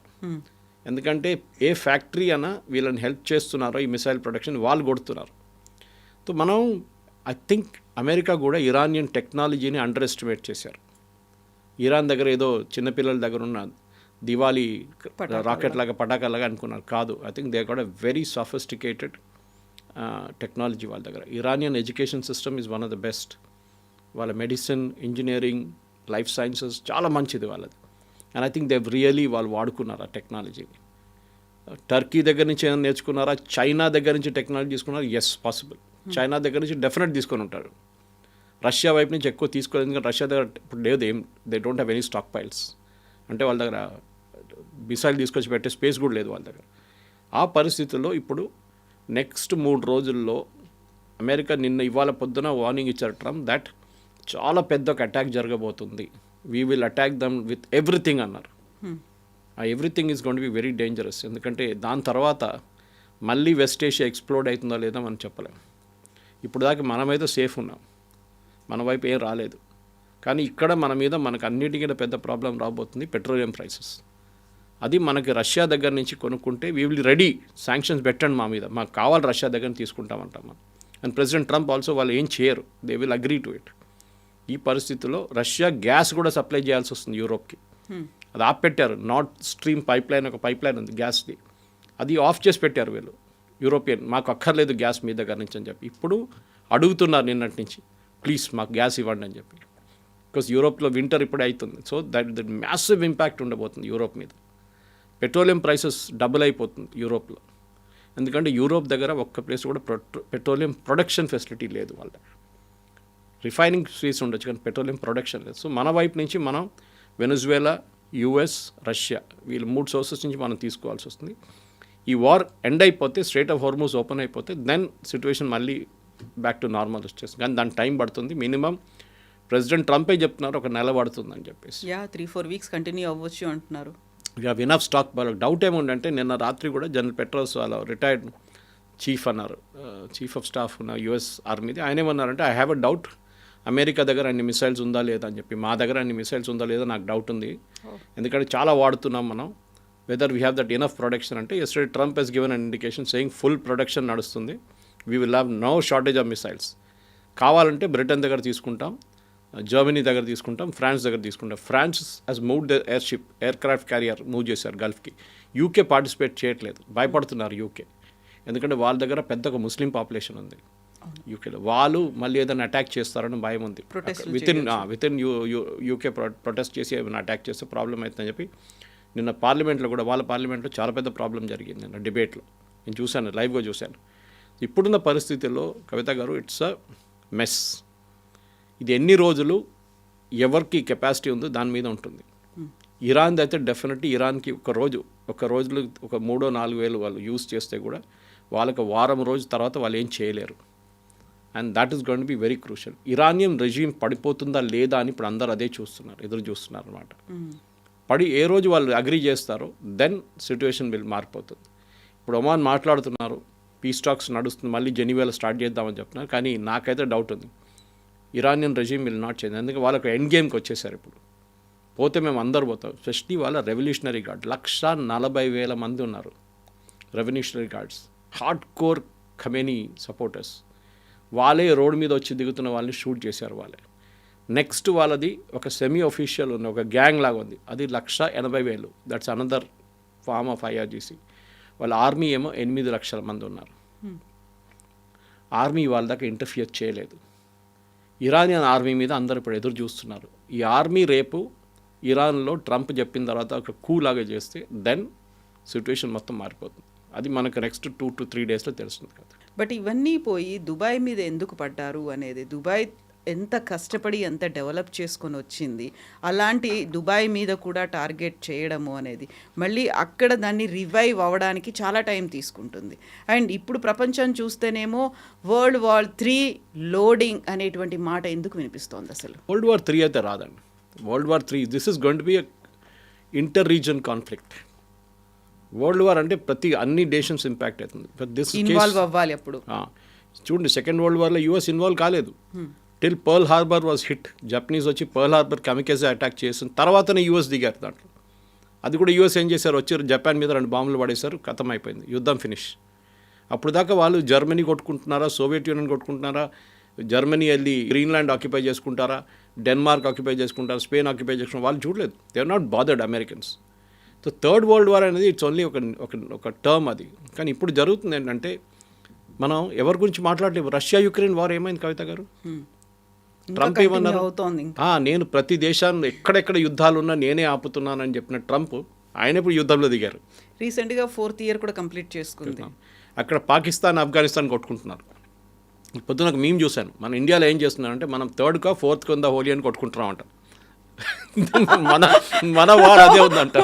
ఎందుకంటే ఏ ఫ్యాక్టరీ అన్నా వీళ్ళని హెల్ప్ చేస్తున్నారో ఈ మిసైల్ ప్రొడక్షన్ వాళ్ళు కొడుతున్నారు. సో మనం ఐ థింక్ అమెరికా కూడా ఇరానియన్ టెక్నాలజీని అండర్ ఎస్టిమేట్ చేశారు. ఇరాన్ దగ్గర ఏదో చిన్నపిల్లల దగ్గర ఉన్న దివాళీ రాకెట్ లాగా పటాకాలాగా అనుకున్నారు. కాదు, I think they got a very sophisticated technology వాళ్ళ దగ్గర. Iranian education system is one of the best. వాళ్ళ మెడిసిన్, ఇంజనీరింగ్, లైఫ్ సైన్సెస్ చాలా మంచిది వాళ్ళది. And I think they really వాళ్ళు వాడుకున్నారు ఆ టెక్నాలజీని. టర్కీ దగ్గర నుంచి ఏమైనా నేర్చుకున్నారా? చైనా దగ్గర నుంచి టెక్నాలజీ తీసుకున్నారు? Yes, possible. చైనా దగ్గర నుంచి డెఫినెట్ తీసుకొని ఉంటారు. రష్యా వైపు నుంచి ఎక్కువ తీసుకోలేదు, ఎందుకంటే రష్యా దగ్గర ఇప్పుడు లేదు, ఏం they don't have any stock piles. అంటే వాళ్ళ దగ్గర మిసైల్ తీసుకొచ్చి పెట్టే స్పేస్ కూడా లేదు వాళ్ళ దగ్గర. ఆ పరిస్థితుల్లో ఇప్పుడు నెక్స్ట్ 3 రోజుల్లో అమెరికా ఇవాళ పొద్దున వార్నింగ్ ఇచ్చారు ట్రంప్ దట్ చాలా పెద్ద ఒక అటాక్ జరగబోతుంది, we will attack them with everything అన్నారు. ఆ everything is going to be very dangerous. ఎందుకంటే దాని తర్వాత మళ్ళీ వెస్ట్ ఏషియా ఎక్స్ప్లోడ్ అవుతుందో లేదో మనం చెప్పలేం. ఇప్పుడు దాకా మనమైతే సేఫ్ ఉన్నాం, మన వైపు ఏం రాలేదు. కానీ ఇక్కడ మన మీద మనకు అన్నిటికీ పెద్ద ప్రాబ్లం రాబోతుంది, పెట్రోలియం ప్రైసెస్. అది మనకి రష్యా దగ్గర నుంచి కొనుక్కుంటే వీ విల్ రెడీ, శాంక్షన్స్ పెట్టండి మా మీద, మాకు కావాలి రష్యా దగ్గర తీసుకుంటామంటాం మనం. అండ్ ప్రెసిడెంట్ ట్రంప్ ఆల్సో వాళ్ళు ఏం చేయరు, they will agree to it. ఈ పరిస్థితుల్లో రష్యా గ్యాస్ కూడా సప్లై చేయాల్సి వస్తుంది యూరోప్కి. అది ఆపెట్టారు. నార్త్ స్ట్రీమ్ పైప్ లైన్, ఒక పైప్ లైన్ ఉంది గ్యాస్ది, అది ఆఫ్ చేసి పెట్టారు వీళ్ళు యూరోపియన్. మాకు అక్కర్లేదు గ్యాస్ మీ దగ్గర నుంచి అని చెప్పి ఇప్పుడు అడుగుతున్నారు నిన్నటి నుంచి, ప్లీజ్ మాకు గ్యాస్ ఇవ్వండి అని చెప్పి. బికాస్ యూరోప్లో వింటర్ ఇప్పుడే అవుతుంది. సో దట్ మ్యాసివ్ ఇంపాక్ట్ ఉండబోతుంది యూరోప్ మీద. పెట్రోలియం ప్రైసెస్ డబుల్ అయిపోతుంది యూరోప్లో. ఎందుకంటే యూరోప్ దగ్గర ఒక్క ప్లేస్ కూడా పెట్రోలియం ప్రొడక్షన్ ఫెసిలిటీ లేదు వాళ్ళ దగ్గర. రిఫైనింగ్ స్పేస్ ఉండొచ్చు కానీ పెట్రోలియం ప్రొడక్షన్ లేదు. సో మన వైపు నుంచి మనం వెనజువేలా, యుఎస్, రష్యా, వీళ్ళు 3 సోర్సెస్ నుంచి మనం తీసుకోవాల్సి వస్తుంది. ఈ వార్ ఎండ్ అయిపోతే, స్ట్రైట్ ఆఫ్ హార్మూజ్ ఓపెన్ అయిపోతే దెన్ సిచ్యువేషన్ మళ్ళీ బ్యాక్ టు నార్మల్ వచ్చేస్తుంది. కానీ దాని టైం పడుతుంది. మినిమం ప్రెసిడెంట్ ట్రంపే చెప్తున్నారు ఒక నెల పడుతుందని చెప్పేసి. 3-4 వీక్స్ కంటిన్యూ అవ్వచ్చు అంటున్నారు. We have enough stock. వాళ్ళకి డౌట్ ఏముందంటే నిన్న రాత్రి కూడా జనరల్ పెట్రోల్స్ వాళ్ళ రిటైర్డ్ చీఫ్ అన్నారు, చీఫ్ ఆఫ్ స్టాఫ్ ఉన్న యుఎస్ ఆర్మీది, ఆయన ఏమన్నారంటే I have a doubt America దగ్గర అన్ని మిసైల్స్ ఉందా లేదా అని చెప్పి. మా దగ్గర అన్ని మిసైల్స్ ఉందా లేదా నాకు డౌట్ ఉంది, ఎందుకంటే చాలా వాడుతున్నాం మనం, whether we have that enough production అంటే. Yesterday Trump has given an indication saying full production నడుస్తుంది, we will have no shortage of missiles. కావాలంటే బ్రిటన్ దగ్గర తీసుకుంటాం, జర్మనీ దగ్గర తీసుకుంటాం, ఫ్రాన్స్ దగ్గర తీసుకుంటాం. France has moved the aircraft carrier move చేశారు గల్ఫ్కి. యూకే పార్టిసిపేట్ చేయట్లేదు, భయపడుతున్నారు యూకే, ఎందుకంటే వాళ్ళ దగ్గర పెద్ద ఒక ముస్లిం పాపులేషన్ ఉంది యూకేలో. వాళ్ళు మళ్ళీ ఏదైనా అటాక్ చేస్తారని భయం ఉంది. వితిన్ యూకే ప్రొటెస్ట్ చేసి ఏమైనా అటాక్ చేస్తే ప్రాబ్లం అవుతుందని చెప్పి నిన్న పార్లమెంట్లో కూడా, వాళ్ళ పార్లమెంట్లో చాలా పెద్ద ప్రాబ్లం జరిగింది నిన్న డిబేట్లో. నేను చూశాను, లైవ్గా చూశాను. ఇప్పుడున్న పరిస్థితుల్లో కవిత గారు ఇట్స్ అ మెస్. ఇది ఎన్ని రోజులు ఎవరికి కెపాసిటీ ఉందో దాని మీద ఉంటుంది. ఇరాన్ది అయితే డెఫినెట్లీ ఇరాన్కి ఒక రోజులు ఒక 3-4 వేలు వాళ్ళు యూజ్ చేస్తే కూడా వాళ్ళకి వారం రోజు తర్వాత వాళ్ళు ఏం చేయలేరు. And that is going to be very crucial. Iranian regime పడిపోతుందా లేదా అని ఇప్పుడు అందరూ అదే చూస్తున్నారు, ఎదురు చూస్తున్నారు అనమాట. ఏ రోజు వాళ్ళు అగ్రీ చేస్తారో దెన్ సిచ్యువేషన్ మారిపోతుంది. ఇప్పుడు ఒమాన్ మాట్లాడుతున్నారు, పీస్ టాక్స్ నడుస్తుంది, మళ్ళీ జెనీవాలో స్టార్ట్ చేద్దామని చెప్తున్నారు. కానీ నాకైతే డౌట్ ఉంది, Iranian regime will not change. ఎందుకంటే వాళ్ళకి ఎండ్ గేమ్కి వచ్చేసారు. ఇప్పుడు పోతే మేము అందరు పోతాం. స్పెషలీ వాళ్ళ రెవల్యూషనరీ గార్డ్ 140,000 మంది ఉన్నారు. Revolutionary guards, hard core Khamenei supporters. వాళ్ళే రోడ్డు మీద వచ్చి దిగుతున్న వాళ్ళని షూట్ చేశారు వాళ్ళే. నెక్స్ట్ వాళ్ళది ఒక సెమీ ఒఫీషియల్ ఉంది, ఒక గ్యాంగ్ లాగా ఉంది, అది 180,000. That's another form of IRGC. వాళ్ళ ఆర్మీ ఏమో 8 లక్షల మంది ఉన్నారు. ఆర్మీ వాళ్ళ దాకా ఇంటర్ఫియర్ చేయలేదు. ఇరానియన్ ఆర్మీ మీద అందరు ఇప్పుడు ఎదురు చూస్తున్నారు. ఈ ఆర్మీ రేపు ఇరాన్లో ట్రంప్ చెప్పిన తర్వాత ఒక కూ లాగా చేస్తే దెన్ సిచ్యువేషన్ మొత్తం మారిపోతుంది. అది మనకు నెక్స్ట్ 2 to 3 డేస్లో తెలుస్తుంది కదా. బట్ ఇవన్నీ పోయి దుబాయ్ మీద ఎందుకు పడ్డారు అనేది, దుబాయ్ ఎంత కష్టపడి ఎంత డెవలప్ చేసుకొని వచ్చింది, అలాంటి దుబాయ్ మీద కూడా టార్గెట్ చేయడము అనేది మళ్ళీ అక్కడ దాన్ని రివైవ్ అవ్వడానికి చాలా టైం తీసుకుంటుంది. అండ్ ఇప్పుడు ప్రపంచం చూస్తేనేమో World War III లోడింగ్ అనేటువంటి మాట ఎందుకు వినిపిస్తోంది అసలు? World War III అయితే రాదండి. World War III this is going to B inter reason conflict. World war అంటే అన్ని నేషన్స్ ఇంపాక్ట్ అవుతుంది. బట్ దిస్ ఇన్వాల్వ్ అవ్వాలి అప్పుడు. చూడండి, సెకండ్ వరల్డ్ వార్లో యూఎస్ ఇన్వాల్వ్ కాలేదు. Till pearl harbour was hit. Japanese వచ్చి పర్ల్ హార్బర్ కెమికల్స్ అటాక్ చేసిన తర్వాతనే యూఎస్ దిగారు దాంట్లో. అది కూడా యూఎస్ ఏం చేశారు, వచ్చారు జపాన్ మీద 2 బాంబులు పడేశారు, ఖతం అయిపోయింది, యుద్ధం ఫినిష్. అప్పుడు దాకా వాళ్ళు జర్మనీ కొట్టుకుంటున్నారా, సోవియట్ యూనియన్ కొట్టుకుంటున్నారా, జర్మనీ వెళ్ళి గ్రీన్లాండ్ ఆక్యుపై చేసుకుంటారా, డెన్మార్క్ ఆక్యుపై చేసుకుంటారా, స్పెయిన్ ఆక్యుపై చేసుకుంటారా, వాళ్ళు చూడలేదు. They are not bothered Americans. So third world war అనేది ఇట్స్ ఓన్లీ ఒక టర్మ్ అది. కానీ ఇప్పుడు జరుగుతుంది ఏంటంటే, మనం ఎవరి గురించి మాట్లాడలేము. రష్యా యుక్రెయిన్ వార్ ఏమైంది కవిత గారు? ట్రంప్ ఏమన్నారు, నేను ప్రతి దేశాన్ని ఎక్కడెక్కడ యుద్ధాలు ఉన్నా నేనే ఆపుతున్నానని చెప్పిన ట్రంప్, ఆయన ఇప్పుడు యుద్ధంలో దిగారు. రీసెంట్గా 4th ఇయర్ కూడా కంప్లీట్ చేసుకుంది. అక్కడ పాకిస్తాన్ ఆఫ్ఘనిస్తాన్ కొట్టుకుంటున్నారు. పొద్దున ఒక మీమ్ చూశాను, మన ఇండియాలో ఏం చేస్తున్నారంటే మనం 3rd కా 4th కింద హోలీ అని కొట్టుకుంటున్నామంట. మన వార్ అదే ఉందంట.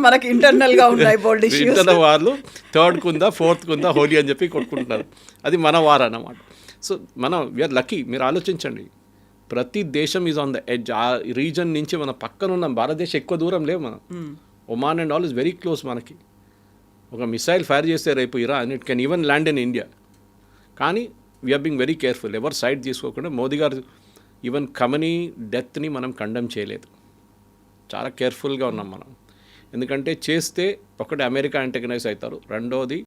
మనకి ఇంటర్నల్ గా ఉన్నాయి బోల్డ్ ఇష్యూస్. ఇంటర్నల్ వార్లు 3rd కుందా 4th కుందా హోలీ అని చెప్పి కొట్టుకుంటున్నారు. అది మన వార్ అన్నమాట. సో మనం వీఆర్ లక్కీ. మీరు ఆలోచించండి, ప్రతి దేశం ఈజ్ ఆన్ ద ఎడ్జ్. ఆ రీజన్ నుంచి మన పక్కన ఉన్న భారతదేశం ఎక్కువ దూరం లేవు మనం. Oman and all is very close మనకి. ఒక మిసైల్ ఫైర్ చేస్తే రేపు Iran, it can even land in India. కానీ వీఆర్ బీయింగ్ వెరీ కేర్ఫుల్. ఎవరు సైడ్ తీసుకోకుండా, మోదీ గారు ఈవెన్ ఖమనీ డెత్ని మనం కండెమ్ చేయలేదు. చాలా కేర్ఫుల్గా ఉన్నాం మనం. ఎందుకంటే చేస్తే ఒకటి అమెరికా యాంటగనైజ్ అవుతారు, రెండోది